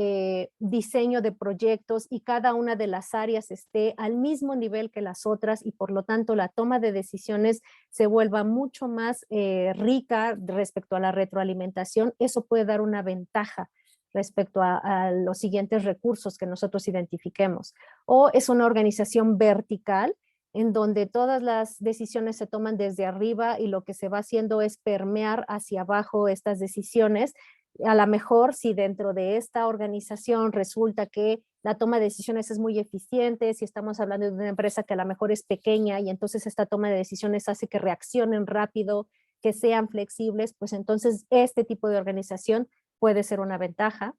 diseño de proyectos y cada una de las áreas esté al mismo nivel que las otras y por lo tanto la toma de decisiones se vuelva mucho más rica respecto a la retroalimentación, eso puede dar una ventaja respecto a los siguientes recursos que nosotros identifiquemos. O es una organización vertical en donde todas las decisiones se toman desde arriba y lo que se va haciendo es permear hacia abajo estas decisiones. A lo mejor si dentro de esta organización resulta que la toma de decisiones es muy eficiente, si estamos hablando de una empresa que a lo mejor es pequeña y entonces esta toma de decisiones hace que reaccionen rápido, que sean flexibles, pues entonces este tipo de organización puede ser una ventaja.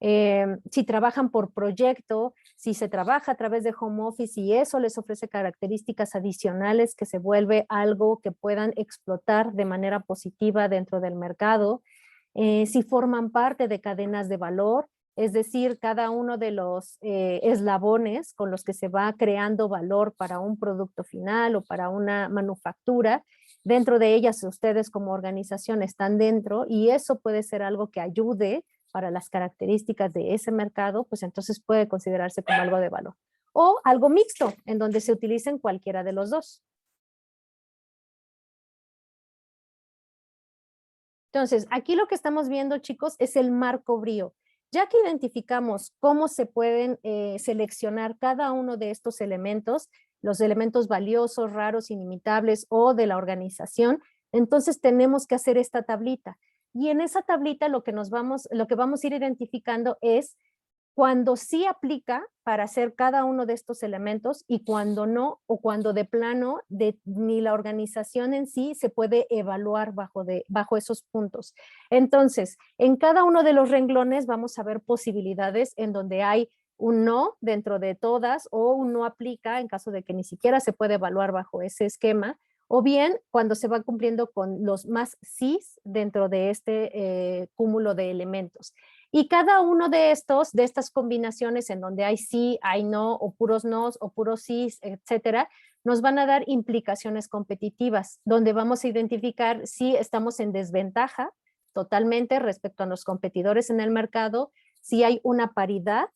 Si trabajan por proyecto, si se trabaja a través de home office y eso les ofrece características adicionales que se vuelve algo que puedan explotar de manera positiva dentro del mercado. Si forman parte de cadenas de valor, es decir, cada uno de los eslabones con los que se va creando valor para un producto final o para una manufactura, dentro de ellas ustedes como organización están dentro y eso puede ser algo que ayude para las características de ese mercado, pues entonces puede considerarse como algo de valor. O algo mixto, en donde se utilicen cualquiera de los dos. Entonces, aquí lo que estamos viendo, chicos, es el marco BRIO. Ya que identificamos cómo se pueden seleccionar cada uno de estos elementos, los elementos valiosos, raros, inimitables o de la organización, entonces tenemos que hacer esta tablita. Y en esa tablita lo que vamos a ir identificando es cuando sí aplica para hacer cada uno de estos elementos y cuando no, o cuando de plano ni la organización en sí se puede evaluar bajo esos puntos. Entonces, en cada uno de los renglones vamos a ver posibilidades en donde hay un no dentro de todas o un no aplica en caso de que ni siquiera se puede evaluar bajo ese esquema, o bien cuando se va cumpliendo con los más sís dentro de este cúmulo de elementos. Y cada uno de estas combinaciones en donde hay sí, hay no, o puros nos, o puros sí, etcétera, nos van a dar implicaciones competitivas, donde vamos a identificar si estamos en desventaja totalmente respecto a los competidores en el mercado, si hay una paridad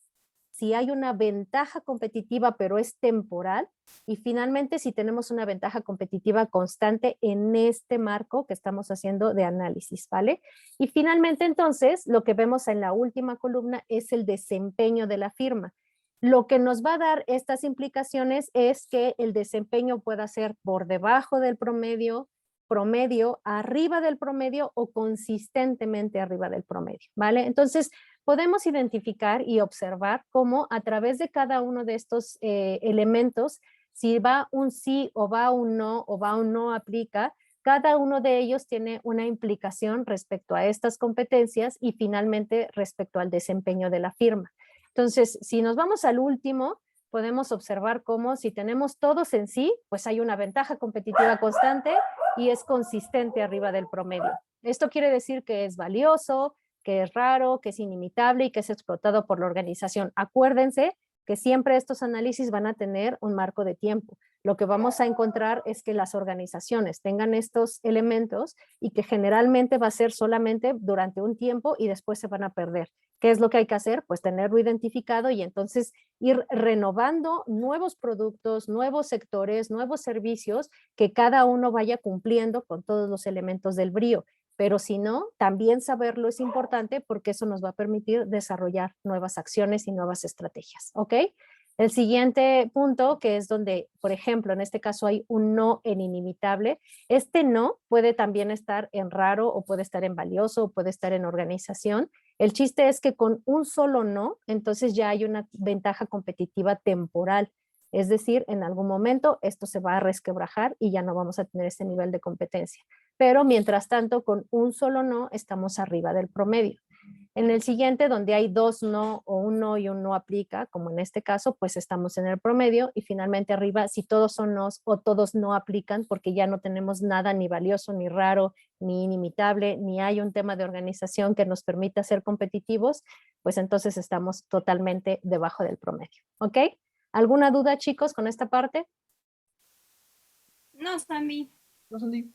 si hay una ventaja competitiva, pero es temporal, y finalmente si tenemos una ventaja competitiva constante en este marco que estamos haciendo de análisis, ¿vale? Y finalmente entonces lo que vemos en la última columna es el desempeño de la firma. Lo que nos va a dar estas implicaciones es que el desempeño pueda ser por debajo del promedio, arriba del promedio o consistentemente arriba del promedio, ¿vale? Entonces, podemos identificar y observar cómo a través de cada uno de estos elementos, si va un sí o va un no o va un no aplica, cada uno de ellos tiene una implicación respecto a estas competencias y finalmente respecto al desempeño de la firma. Entonces, si nos vamos al último, podemos observar cómo si tenemos todos en sí, pues hay una ventaja competitiva constante y es consistente arriba del promedio. Esto quiere decir que es valioso, que es raro, que es inimitable y que es explotado por la organización. Acuérdense que siempre estos análisis van a tener un marco de tiempo. Lo que vamos a encontrar es que las organizaciones tengan estos elementos y que generalmente va a ser solamente durante un tiempo y después se van a perder. ¿Qué es lo que hay que hacer? Pues tenerlo identificado y entonces ir renovando nuevos productos, nuevos sectores, nuevos servicios que cada uno vaya cumpliendo con todos los elementos del brío. Pero si no, también saberlo es importante porque eso nos va a permitir desarrollar nuevas acciones y nuevas estrategias, ¿ok? El siguiente punto, que es donde, por ejemplo, en este caso hay un no en inimitable. Este no puede también estar en raro o puede estar en valioso o puede estar en organización. El chiste es que con un solo no, entonces ya hay una ventaja competitiva temporal. Es decir, en algún momento esto se va a resquebrajar y ya no vamos a tener ese nivel de competencia. Pero mientras tanto, con un solo no, estamos arriba del promedio. En el siguiente, donde hay dos no o un no y un no aplica, como en este caso, pues estamos en el promedio y finalmente arriba, si todos son nos o todos no aplican, porque ya no tenemos nada ni valioso, ni raro, ni inimitable, ni hay un tema de organización que nos permita ser competitivos, pues entonces estamos totalmente debajo del promedio. ¿Ok? ¿Alguna duda, chicos, con esta parte? No, Sandy. No, Sandy.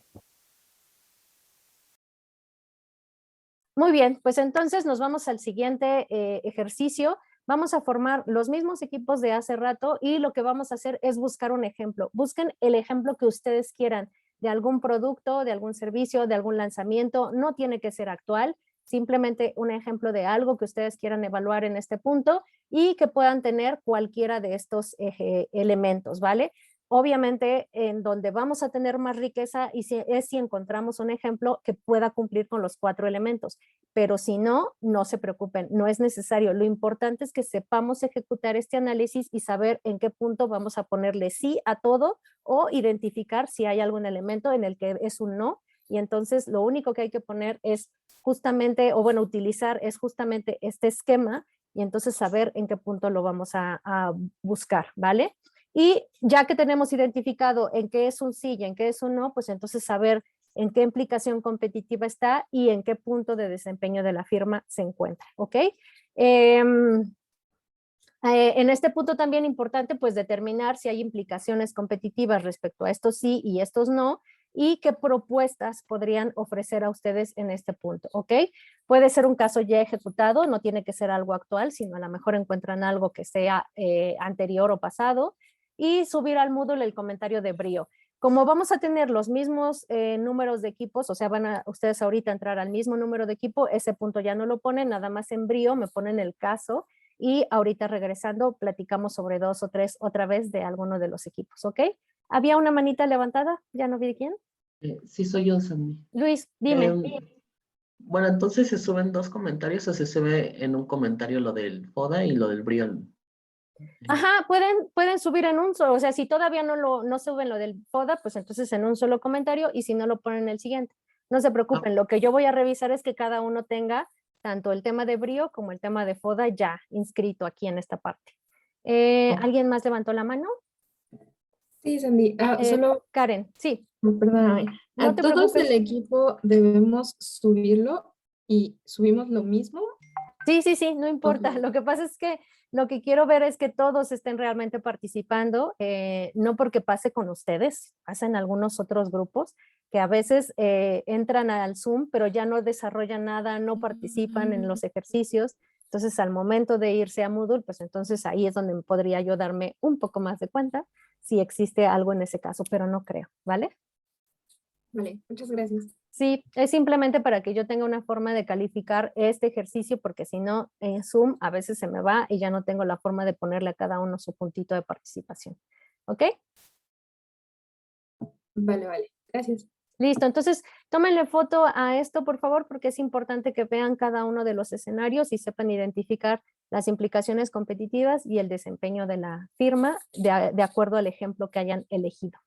Muy bien, pues entonces nos vamos al siguiente ejercicio. Vamos a formar los mismos equipos de hace rato y lo que vamos a hacer es buscar un ejemplo. Busquen el ejemplo que ustedes quieran de algún producto, de algún servicio, de algún lanzamiento. No tiene que ser actual, simplemente un ejemplo de algo que ustedes quieran evaluar en este punto y que puedan tener cualquiera de estos elementos, ¿vale? Obviamente, en donde vamos a tener más riqueza es si encontramos un ejemplo que pueda cumplir con los 4 elementos. Pero si no, no se preocupen, no es necesario. Lo importante es que sepamos ejecutar este análisis y saber en qué punto vamos a ponerle sí a todo o identificar si hay algún elemento en el que es un no. Y entonces lo único que hay que poner es justamente, o bueno, utilizar es justamente este esquema y entonces saber en qué punto lo vamos a buscar, ¿vale? Y ya que tenemos identificado en qué es un sí y en qué es un no, pues entonces saber en qué implicación competitiva está y en qué punto de desempeño de la firma se encuentra, ¿ok? En este punto también importante pues determinar si hay implicaciones competitivas respecto a estos sí y estos no y qué propuestas podrían ofrecer a ustedes en este punto, ¿ok? Puede ser un caso ya ejecutado, no tiene que ser algo actual, sino a lo mejor encuentran algo que sea anterior o pasado y subir al Moodle el comentario de brío. Como vamos a tener los mismos números de equipos, o sea, van a ustedes ahorita entrar al mismo número de equipo, ese punto ya no lo ponen, nada más en brío me ponen el caso y ahorita regresando platicamos sobre 2 o 3 otra vez de alguno de los equipos, ¿ok? ¿Había una manita levantada? ¿Ya no vi de quién? Sí, soy yo, Sandy. Luis, dime. Bueno, entonces se suben 2 comentarios o se sube en un comentario lo del FODA y lo del Brion. Ajá, pueden subir en un solo, o sea, si todavía no suben lo del FODA, pues entonces en un solo comentario y si no lo ponen en el siguiente. No se preocupen, lo que yo voy a revisar es que cada uno tenga tanto el tema de brío como el tema de FODA ya inscrito aquí en esta parte. ¿Alguien más levantó la mano? Sí, Sandy. Solo, Karen, sí. perdóname. No ¿A te todos preocupes. el equipo debemos subirlo y subimos lo mismo? Sí, no importa. Lo que pasa es que lo que quiero ver es que todos estén realmente participando, no porque pase con ustedes, pasa en algunos otros grupos que a veces entran al Zoom, pero ya no desarrollan nada, no participan en los ejercicios. Entonces, al momento de irse a Moodle, pues entonces ahí es donde podría yo darme un poco más de cuenta si existe algo en ese caso, pero no creo, ¿vale? Vale, muchas gracias. Sí, es simplemente para que yo tenga una forma de calificar este ejercicio, porque si no, en Zoom a veces se me va y ya no tengo la forma de ponerle a cada uno su puntito de participación. ¿Ok? Vale, vale. Gracias. Listo, entonces tómenle foto a esto, por favor, porque es importante que vean cada uno de los escenarios y sepan identificar las implicaciones competitivas y el desempeño de la firma de acuerdo al ejemplo que hayan elegido.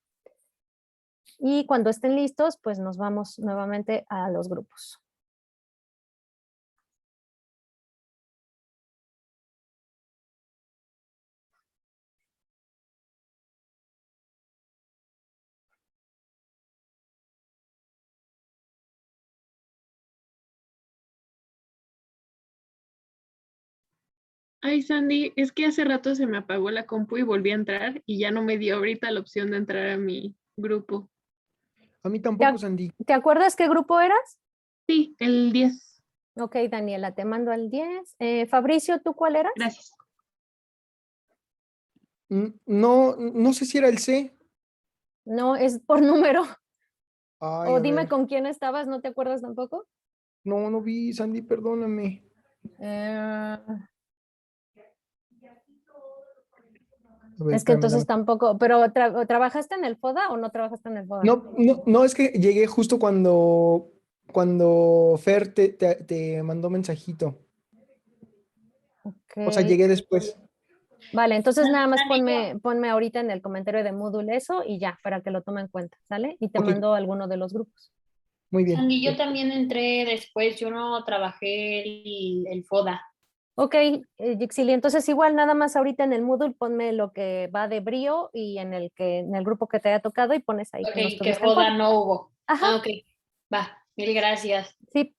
Y cuando estén listos, pues nos vamos nuevamente a los grupos. Ay, Sandy, es que hace rato se me apagó la compu y volví a entrar y ya no me dio ahorita la opción de entrar a mi grupo. A mí ¿Te, tampoco, Sandy. te acuerdas qué grupo eras? Sí, el 10. Ok, Daniela, te mando al 10. Fabricio, ¿tú cuál eras? Gracias. No, no sé si era el C. No, es por número. Ay, O a dime ver. con quién estabas, ¿no te acuerdas tampoco? No, no vi, Sandy, perdóname. Eh, A ver, es que espérame, entonces tampoco, pero ¿trabajaste en el FODA o no trabajaste en el FODA? No, no, no, es que llegué justo cuando Fer te mandó mensajito. Ok. O sea, llegué después. Vale, entonces nada más ponme ahorita en el comentario de Moodle eso y ya, para que lo tome en cuenta, ¿sale? Y te Ok, mando alguno de los grupos. muy bien. Sandy, yo también entré después, yo no trabajé el FODA. Ok, Yixili, entonces igual nada más ahorita en el Moodle ponme lo que va de brío y en el grupo que te haya tocado y pones ahí Ok, que no que estuviste en FODA FODA. no hubo. Ajá, Ah, ok, va, mil gracias. sí,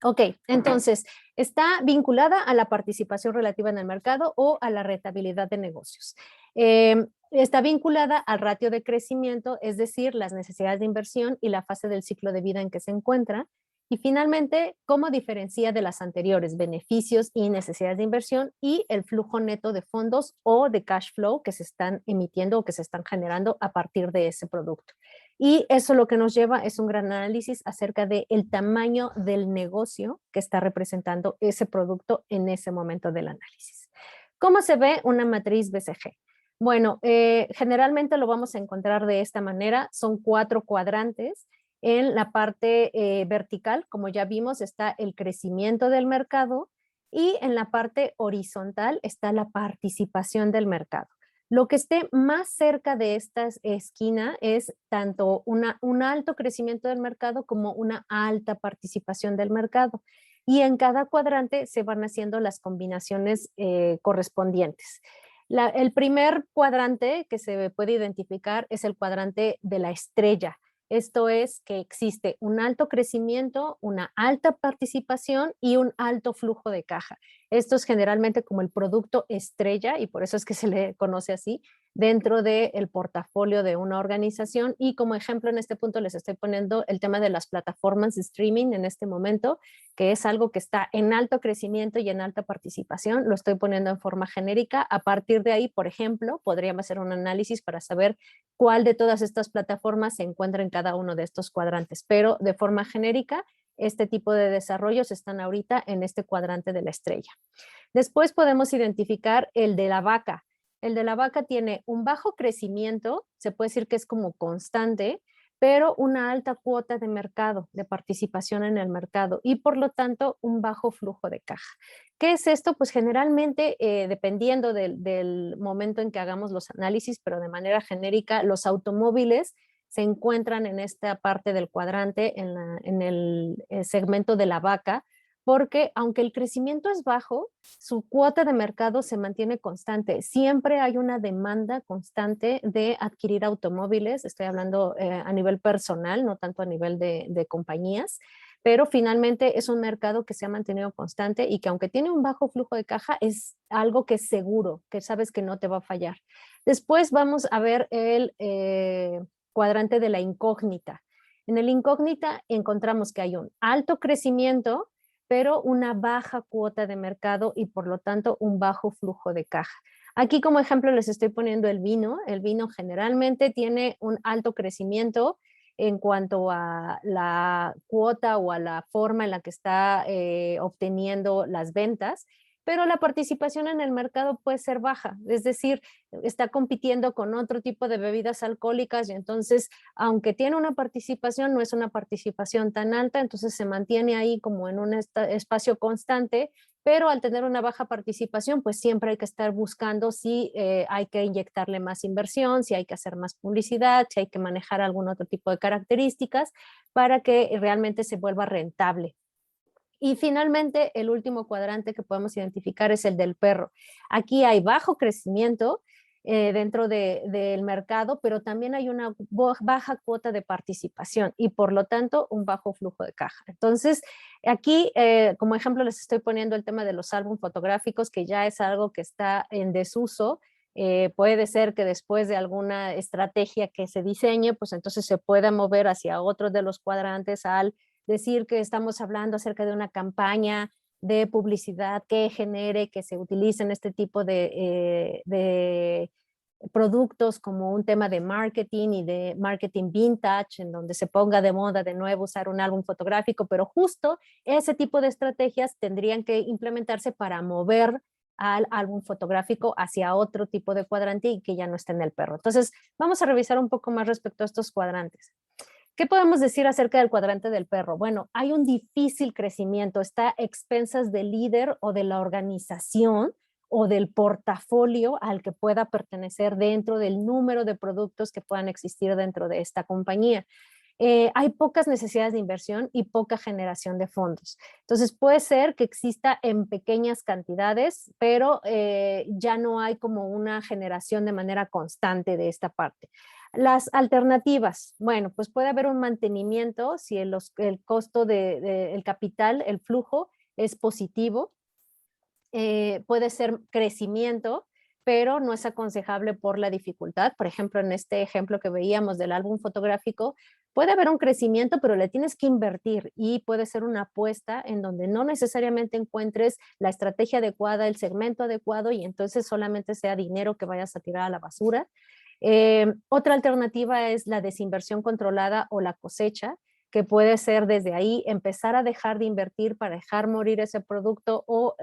Ok, entonces, está vinculada a la participación relativa en el mercado o a la rentabilidad de negocios. Está vinculada al ratio de crecimiento, es decir, las necesidades de inversión y la fase del ciclo de vida en que se encuentra. Y finalmente, ¿cómo diferencia de las anteriores? Beneficios y necesidades de inversión y el flujo neto de fondos o de cash flow que se están emitiendo o que se están generando a partir de ese producto. Y eso lo que nos lleva es un gran análisis acerca del tamaño del negocio que está representando ese producto en ese momento del análisis. ¿Cómo se ve una matriz BCG? Bueno, generalmente lo vamos a encontrar de esta manera. Son 4 cuadrantes. En la parte vertical, como ya vimos, está el crecimiento del mercado y en la parte horizontal está la participación del mercado. Lo que esté más cerca de esta esquina es tanto un alto crecimiento del mercado como una alta participación del mercado. Y en cada cuadrante se van haciendo las combinaciones correspondientes. El primer cuadrante que se puede identificar es el cuadrante de la estrella. Esto es que existe un alto crecimiento, una alta participación y un alto flujo de caja. Esto es generalmente como el producto estrella y por eso es que se le conoce así dentro del portafolio de una organización. Y como ejemplo en este punto les estoy poniendo el tema de las plataformas de streaming en este momento, que es algo que está en alto crecimiento y en alta participación. Lo estoy poniendo en forma genérica. A partir de ahí, por ejemplo, podríamos hacer un análisis para saber cuál de todas estas plataformas se encuentra en cada uno de estos cuadrantes, pero de forma genérica, este tipo de desarrollos están ahorita en este cuadrante de la estrella. Después podemos identificar el de la vaca. El de la vaca tiene un bajo crecimiento, se puede decir que es como constante, pero una alta cuota de mercado, de participación en el mercado y por lo tanto un bajo flujo de caja. ¿Qué es esto? Pues generalmente, dependiendo del momento en que hagamos los análisis, pero de manera genérica, los automóviles se encuentran en esta parte del cuadrante, en el segmento de la vaca, porque aunque el crecimiento es bajo, su cuota de mercado se mantiene constante. Siempre hay una demanda constante de adquirir automóviles, estoy hablando a nivel personal, no tanto a nivel de compañías, pero finalmente es un mercado que se ha mantenido constante y que aunque tiene un bajo flujo de caja, es algo que es seguro, que sabes que no te va a fallar. Después vamos a ver el cuadrante de la incógnita. En el incógnita encontramos que hay un alto crecimiento, pero una baja cuota de mercado y por lo tanto un bajo flujo de caja. Aquí como ejemplo les estoy poniendo el vino. El vino generalmente tiene un alto crecimiento en cuanto a la cuota o a la forma en la que está obteniendo las ventas, pero la participación en el mercado puede ser baja, es decir, está compitiendo con otro tipo de bebidas alcohólicas y entonces, aunque tiene una participación, no es una participación tan alta, entonces se mantiene ahí como en un espacio constante, pero al tener una baja participación, pues siempre hay que estar buscando si hay que inyectarle más inversión, si hay que hacer más publicidad, si hay que manejar algún otro tipo de características para que realmente se vuelva rentable. Y finalmente, el último cuadrante que podemos identificar es el del perro. Aquí hay bajo crecimiento dentro del mercado, pero también hay una baja cuota de participación y por lo tanto un bajo flujo de caja. Entonces, aquí como ejemplo les estoy poniendo el tema de los álbumes fotográficos, que ya es algo que está en desuso. Puede ser que después de alguna estrategia que se diseñe, pues entonces se pueda mover hacia otro de los cuadrantes al decir que estamos hablando acerca de una campaña de publicidad que genere, que se utilicen este tipo de productos como un tema de marketing y de marketing vintage, en donde se ponga de moda de nuevo usar un álbum fotográfico, pero justo ese tipo de estrategias tendrían que implementarse para mover al álbum fotográfico hacia otro tipo de cuadrante y que ya no esté en el perro. Entonces, vamos a revisar un poco más respecto a estos cuadrantes. ¿Qué podemos decir acerca del cuadrante del perro? Bueno, hay un difícil crecimiento, está a expensas del líder o de la organización o del portafolio al que pueda pertenecer dentro del número de productos que puedan existir dentro de esta compañía. Hay pocas necesidades de inversión y poca generación de fondos. Entonces puede ser que exista en pequeñas cantidades, pero ya no hay como una generación de manera constante de esta parte. Las alternativas, bueno, pues puede haber un mantenimiento si el costo el capital, el flujo es positivo. Puede ser crecimiento, pero no es aconsejable por la dificultad. Por ejemplo, en este ejemplo que veíamos del álbum fotográfico, puede haber un crecimiento, pero le tienes que invertir y puede ser una apuesta en donde no necesariamente encuentres la estrategia adecuada, el segmento adecuado y entonces solamente sea dinero que vayas a tirar a la basura. Otra alternativa es la desinversión controlada o la cosecha, que puede ser desde ahí empezar a dejar de invertir para dejar morir ese producto o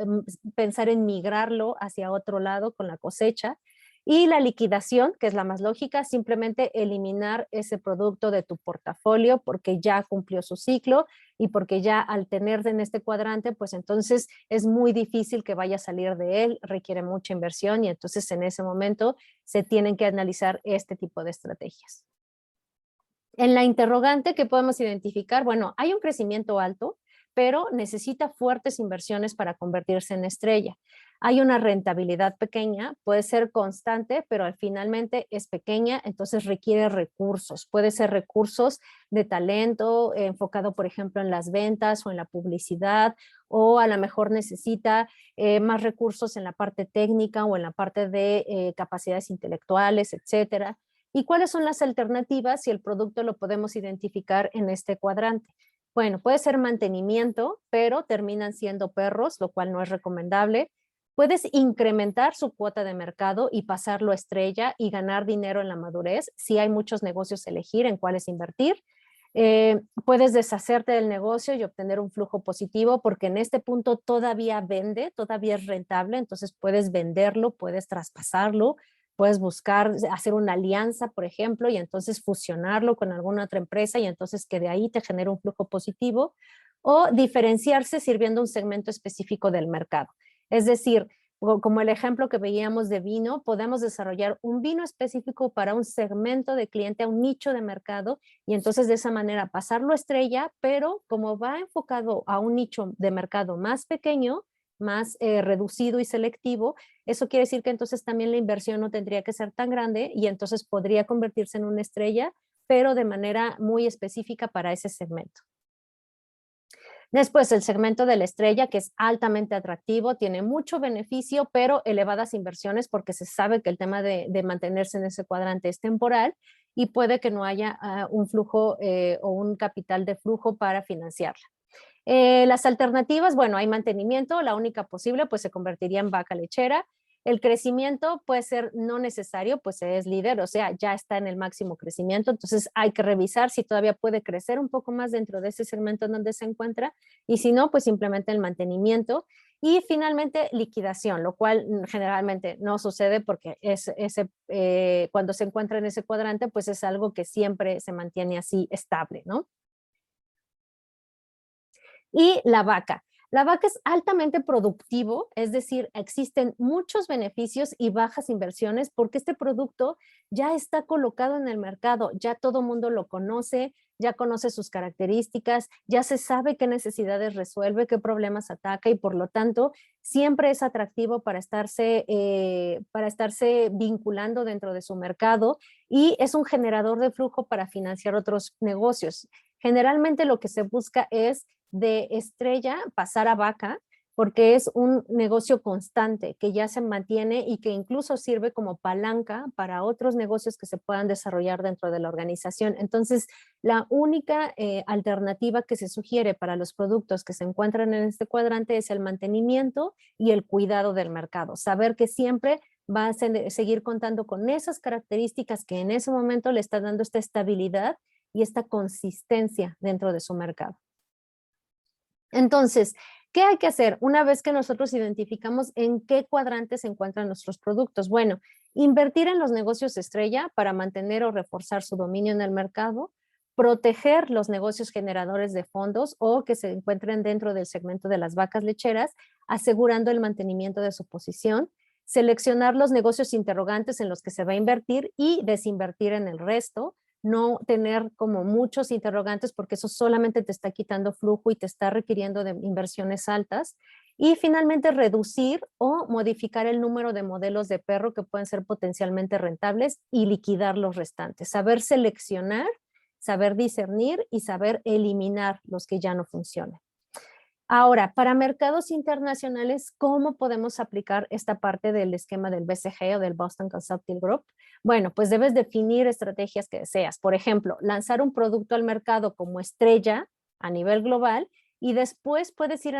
pensar en migrarlo hacia otro lado con la cosecha. Y la liquidación, que es la más lógica, simplemente eliminar ese producto de tu portafolio porque ya cumplió su ciclo y porque ya al tenerte en este cuadrante, pues entonces es muy difícil que vaya a salir de él, requiere mucha inversión y entonces en ese momento se tienen que analizar este tipo de estrategias. En la interrogante, ¿qué podemos identificar? Bueno, hay un crecimiento alto, pero necesita fuertes inversiones para convertirse en estrella. Hay una rentabilidad pequeña, puede ser constante, pero finalmente es pequeña, entonces requiere recursos. Puede ser recursos de talento, enfocado, por ejemplo, en las ventas o en la publicidad, o a lo mejor necesita más recursos en la parte técnica o en la parte de capacidades intelectuales, etcétera. ¿Y cuáles son las alternativas si el producto lo podemos identificar en este cuadrante? Bueno, puede ser mantenimiento, pero terminan siendo perros, lo cual no es recomendable. Puedes incrementar su cuota de mercado y pasarlo a estrella y ganar dinero en la madurez. Si hay muchos negocios a elegir en cuáles invertir. Puedes deshacerte del negocio y obtener un flujo positivo porque en este punto todavía vende, todavía es rentable, entonces puedes venderlo, puedes traspasarlo, puedes buscar hacer una alianza, por ejemplo, y entonces fusionarlo con alguna otra empresa y entonces que de ahí te genere un flujo positivo o diferenciarse sirviendo un segmento específico del mercado. Es decir, como el ejemplo que veíamos de vino, podemos desarrollar un vino específico para un segmento de cliente, a un nicho de mercado y entonces de esa manera pasarlo a estrella, pero como va enfocado a un nicho de mercado más pequeño, más reducido y selectivo, eso quiere decir que entonces también la inversión no tendría que ser tan grande y entonces podría convertirse en una estrella, pero de manera muy específica para ese segmento. Después el segmento de la estrella, que es altamente atractivo, tiene mucho beneficio, pero elevadas inversiones porque se sabe que el tema de mantenerse en ese cuadrante es temporal y puede que no haya un flujo o un capital de flujo para financiarla. Las alternativas, bueno, hay mantenimiento, la única posible pues se convertiría en vaca lechera. El crecimiento puede ser no necesario, pues es líder, o sea, ya está en el máximo crecimiento, entonces hay que revisar si todavía puede crecer un poco más dentro de ese segmento en donde se encuentra y si no, pues simplemente el mantenimiento. Y finalmente liquidación, lo cual generalmente no sucede porque cuando se encuentra en ese cuadrante, pues es algo que siempre se mantiene así estable, ¿no? Y la vaca. La vaca es altamente productivo, es decir, existen muchos beneficios y bajas inversiones porque este producto ya está colocado en el mercado, ya todo mundo lo conoce, ya conoce sus características, ya se sabe qué necesidades resuelve, qué problemas ataca y por lo tanto siempre es atractivo para estarse vinculando dentro de su mercado y es un generador de flujo para financiar otros negocios. Generalmente lo que se busca es de estrella pasar a vaca, porque es un negocio constante que ya se mantiene y que incluso sirve como palanca para otros negocios que se puedan desarrollar dentro de la organización. Entonces, la única alternativa que se sugiere para los productos que se encuentran en este cuadrante es el mantenimiento y el cuidado del mercado. Saber que siempre va a seguir contando con esas características que en ese momento le está dando esta estabilidad y esta consistencia dentro de su mercado. Entonces, ¿qué hay que hacer una vez que nosotros identificamos en qué cuadrante se encuentran nuestros productos? Bueno, invertir en los negocios estrella para mantener o reforzar su dominio en el mercado, proteger los negocios generadores de fondos o que se encuentren dentro del segmento de las vacas lecheras, asegurando el mantenimiento de su posición, seleccionar los negocios interrogantes en los que se va a invertir y desinvertir en el resto, no tener como muchos interrogantes porque eso solamente te está quitando flujo y te está requiriendo de inversiones altas Y finalmente reducir o modificar el número de modelos de perro que pueden ser potencialmente rentables y liquidar los restantes. Saber seleccionar, saber discernir y saber eliminar los que ya no funcionan. Ahora, para mercados internacionales, ¿cómo podemos aplicar esta parte del esquema del BCG o del Boston Consulting Group? Bueno, pues debes definir estrategias que deseas. Por ejemplo, lanzar un producto al mercado como estrella a nivel global y después puedes ir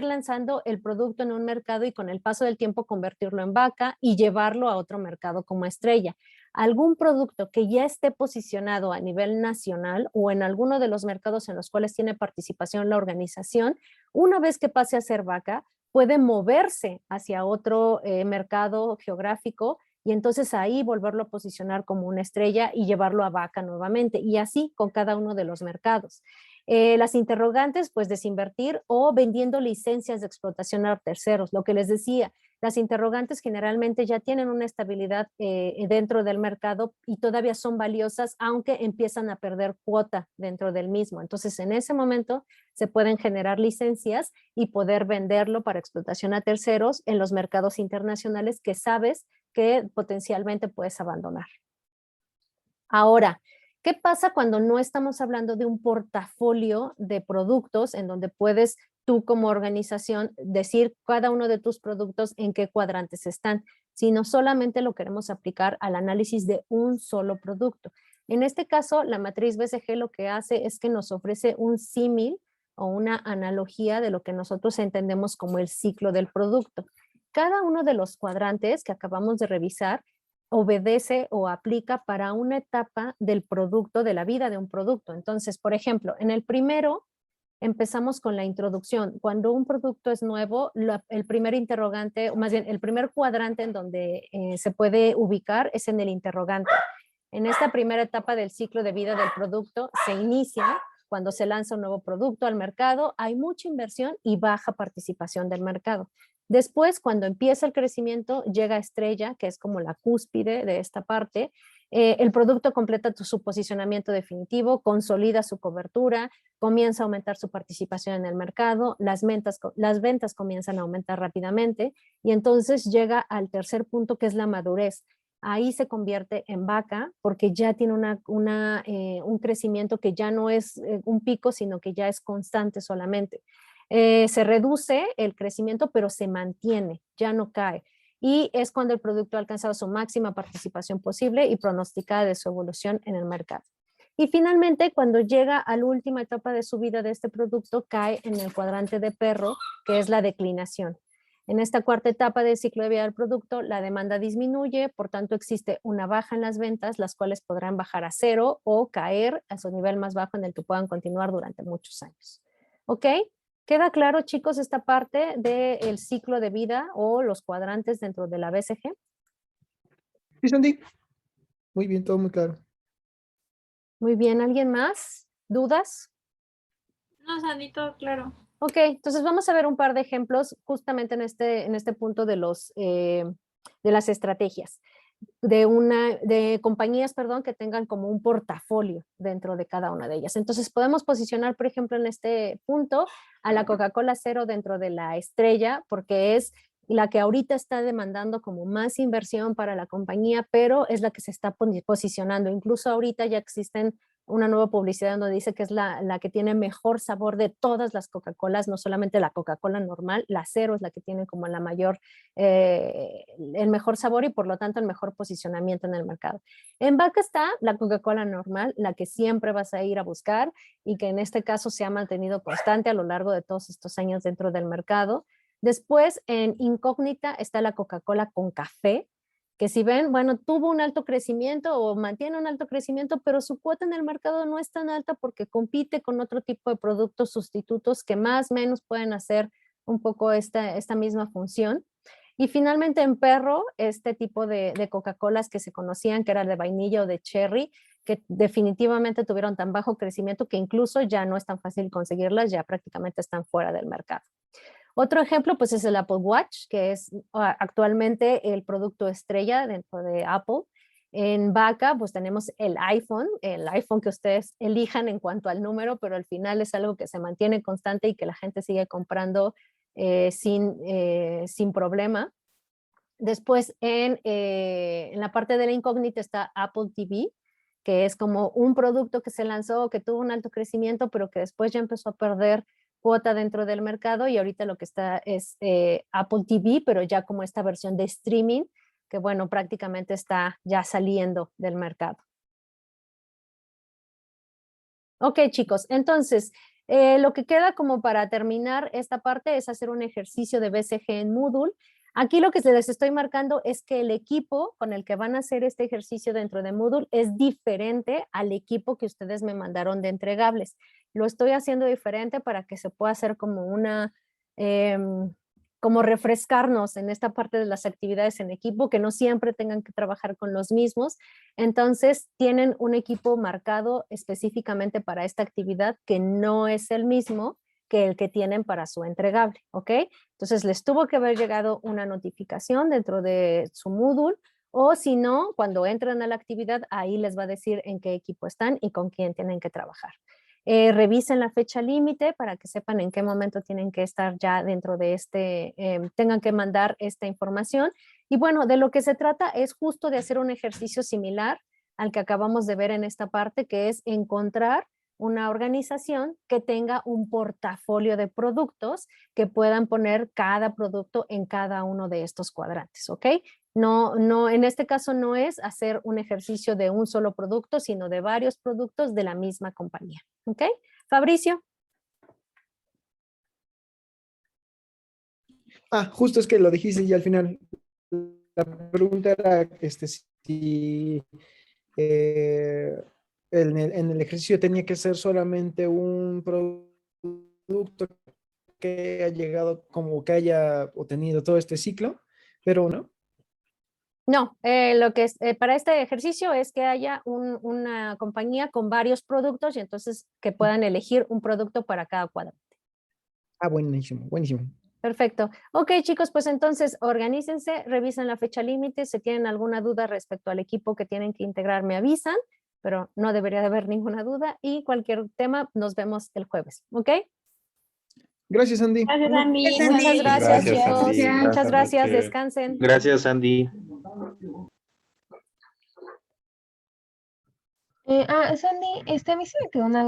lanzando el producto en un mercado y con el paso del tiempo convertirlo en vaca y llevarlo a otro mercado como estrella. Algún producto que ya esté posicionado a nivel nacional o en alguno de los mercados en los cuales tiene participación la organización, una vez que pase a ser vaca, puede moverse hacia otro mercado geográfico y entonces ahí volverlo a posicionar como una estrella y llevarlo a vaca nuevamente, y así con cada uno de los mercados. Las interrogantes, pues desinvertir o vendiendo licencias de explotación a terceros. Lo que les decía, las interrogantes generalmente ya tienen una estabilidad dentro del mercado y todavía son valiosas, aunque empiezan a perder cuota dentro del mismo. Entonces, en ese momento se pueden generar licencias y poder venderlo para explotación a terceros en los mercados internacionales que sabes que potencialmente puedes abandonar. Ahora, ¿qué pasa cuando no estamos hablando de un portafolio de productos en donde puedes tú como organización decir cada uno de tus productos en qué cuadrantes están, sino solamente lo queremos aplicar al análisis de un solo producto? En este caso, la matriz BCG lo que hace es que nos ofrece un símil o una analogía de lo que nosotros entendemos como el ciclo del producto. Cada uno de los cuadrantes que acabamos de revisar obedece o aplica para una etapa del producto, de la vida de un producto. Entonces, por ejemplo, en el primero empezamos con la introducción. Cuando un producto es nuevo, el primer interrogante, o más bien el primer cuadrante en donde se puede ubicar es en el interrogante. En esta primera etapa del ciclo de vida del producto se inicia cuando se lanza un nuevo producto al mercado, hay mucha inversión y baja participación del mercado. Después, cuando empieza el crecimiento, llega estrella, que es como la cúspide de esta parte. El producto completa su posicionamiento definitivo, consolida su cobertura, comienza a aumentar su participación en el mercado, las ventas comienzan a aumentar rápidamente y entonces llega al tercer punto, que es la madurez. Ahí se convierte en vaca porque ya tiene un crecimiento que ya no es un pico, sino que ya es constante solamente. Se reduce el crecimiento, pero se mantiene, ya no cae. Y es cuando el producto ha alcanzado su máxima participación posible y pronosticada de su evolución en el mercado. Y finalmente, cuando llega a la última etapa de su vida de este producto, cae en el cuadrante de perro, que es la declinación. En esta cuarta etapa del ciclo de vida del producto, la demanda disminuye, por tanto existe una baja en las ventas, las cuales podrán bajar a cero o caer a su nivel más bajo en el que puedan continuar durante muchos años. ¿Ok? ¿Queda claro, chicos, esta parte del ciclo de vida o los cuadrantes dentro de la BCG? Sí, Sandy. Muy bien, todo muy claro. Muy bien, ¿alguien más? ¿Dudas? No, Sandy, todo claro. Ok, entonces vamos a ver un par de ejemplos justamente en este punto de las estrategias. De compañías, perdón, que tengan como un portafolio dentro de cada una de ellas. Entonces podemos posicionar, por ejemplo, en este punto a la Coca-Cola Cero dentro de la estrella, porque es la que ahorita está demandando como más inversión para la compañía, pero es la que se está posicionando. Incluso ahorita ya existen una nueva publicidad donde dice que es la que tiene mejor sabor de todas las Coca-Colas, no solamente la Coca-Cola normal, la Cero es la que tiene como el mejor sabor y por lo tanto el mejor posicionamiento en el mercado. En vaca está la Coca-Cola normal, la que siempre vas a ir a buscar y que en este caso se ha mantenido constante a lo largo de todos estos años dentro del mercado. Después en incógnita está la Coca-Cola con café, que si ven, bueno, tuvo un alto crecimiento o mantiene un alto crecimiento, pero su cuota en el mercado no es tan alta porque compite con otro tipo de productos sustitutos que más o menos pueden hacer un poco esta misma función. Y finalmente en perro, este tipo de Coca-Colas que se conocían, que era de vainilla o de cherry, que definitivamente tuvieron tan bajo crecimiento que incluso ya no es tan fácil conseguirlas, ya prácticamente están fuera del mercado. Otro ejemplo pues es el Apple Watch, que es actualmente el producto estrella dentro de Apple. En vaca pues tenemos el iPhone que ustedes elijan en cuanto al número, pero al final es algo que se mantiene constante y que la gente sigue comprando sin problema. Después en la parte de la incógnita está Apple TV, que es como un producto que se lanzó, que tuvo un alto crecimiento, pero que después ya empezó a perder cuota dentro del mercado y ahorita lo que está es Apple TV, pero ya como esta versión de streaming, que bueno, prácticamente está ya saliendo del mercado. Ok, chicos, entonces, lo que queda como para terminar esta parte es hacer un ejercicio de BCG en Moodle. Aquí lo que les estoy marcando es que el equipo con el que van a hacer este ejercicio dentro de Moodle es diferente al equipo que ustedes me mandaron de entregables. Lo estoy haciendo diferente para que se pueda hacer como una, como refrescarnos en esta parte de las actividades en equipo, que no siempre tengan que trabajar con los mismos. Entonces, tienen un equipo marcado específicamente para esta actividad que no es el mismo que el que tienen para su entregable, ¿ok? Entonces, les tuvo que haber llegado una notificación dentro de su Moodle, o si no, cuando entran a la actividad, ahí les va a decir en qué equipo están y con quién tienen que trabajar. Revisen la fecha límite para que sepan en qué momento tienen que estar ya dentro de tengan que mandar esta información. Y bueno, de lo que se trata es justo de hacer un ejercicio similar al que acabamos de ver en esta parte, que es encontrar una organización que tenga un portafolio de productos que puedan poner cada producto en cada uno de estos cuadrantes, ¿ok? No, en este caso no es hacer un ejercicio de un solo producto, sino de varios productos de la misma compañía, ¿ok? Fabricio. Justo es que lo dijiste y al final la pregunta era si en el ejercicio tenía que ser solamente un producto que haya llegado, como que haya obtenido todo este ciclo, pero no. No, lo que es para este ejercicio es que haya una compañía con varios productos y entonces que puedan elegir un producto para cada cuadrante. Buenísimo, buenísimo. Perfecto. Ok, chicos, pues entonces organícense, revisen la fecha límite. Si tienen alguna duda respecto al equipo que tienen que integrar, me avisan, pero no debería de haber ninguna duda y cualquier tema nos vemos el jueves, ¿ok? Gracias, Andy. Gracias, Andy. Muchas gracias, Gracias, chicos. Andy. Muchas Buenas gracias, noches. descansen. Gracias, Andy. Sandy, a mí se me quedó una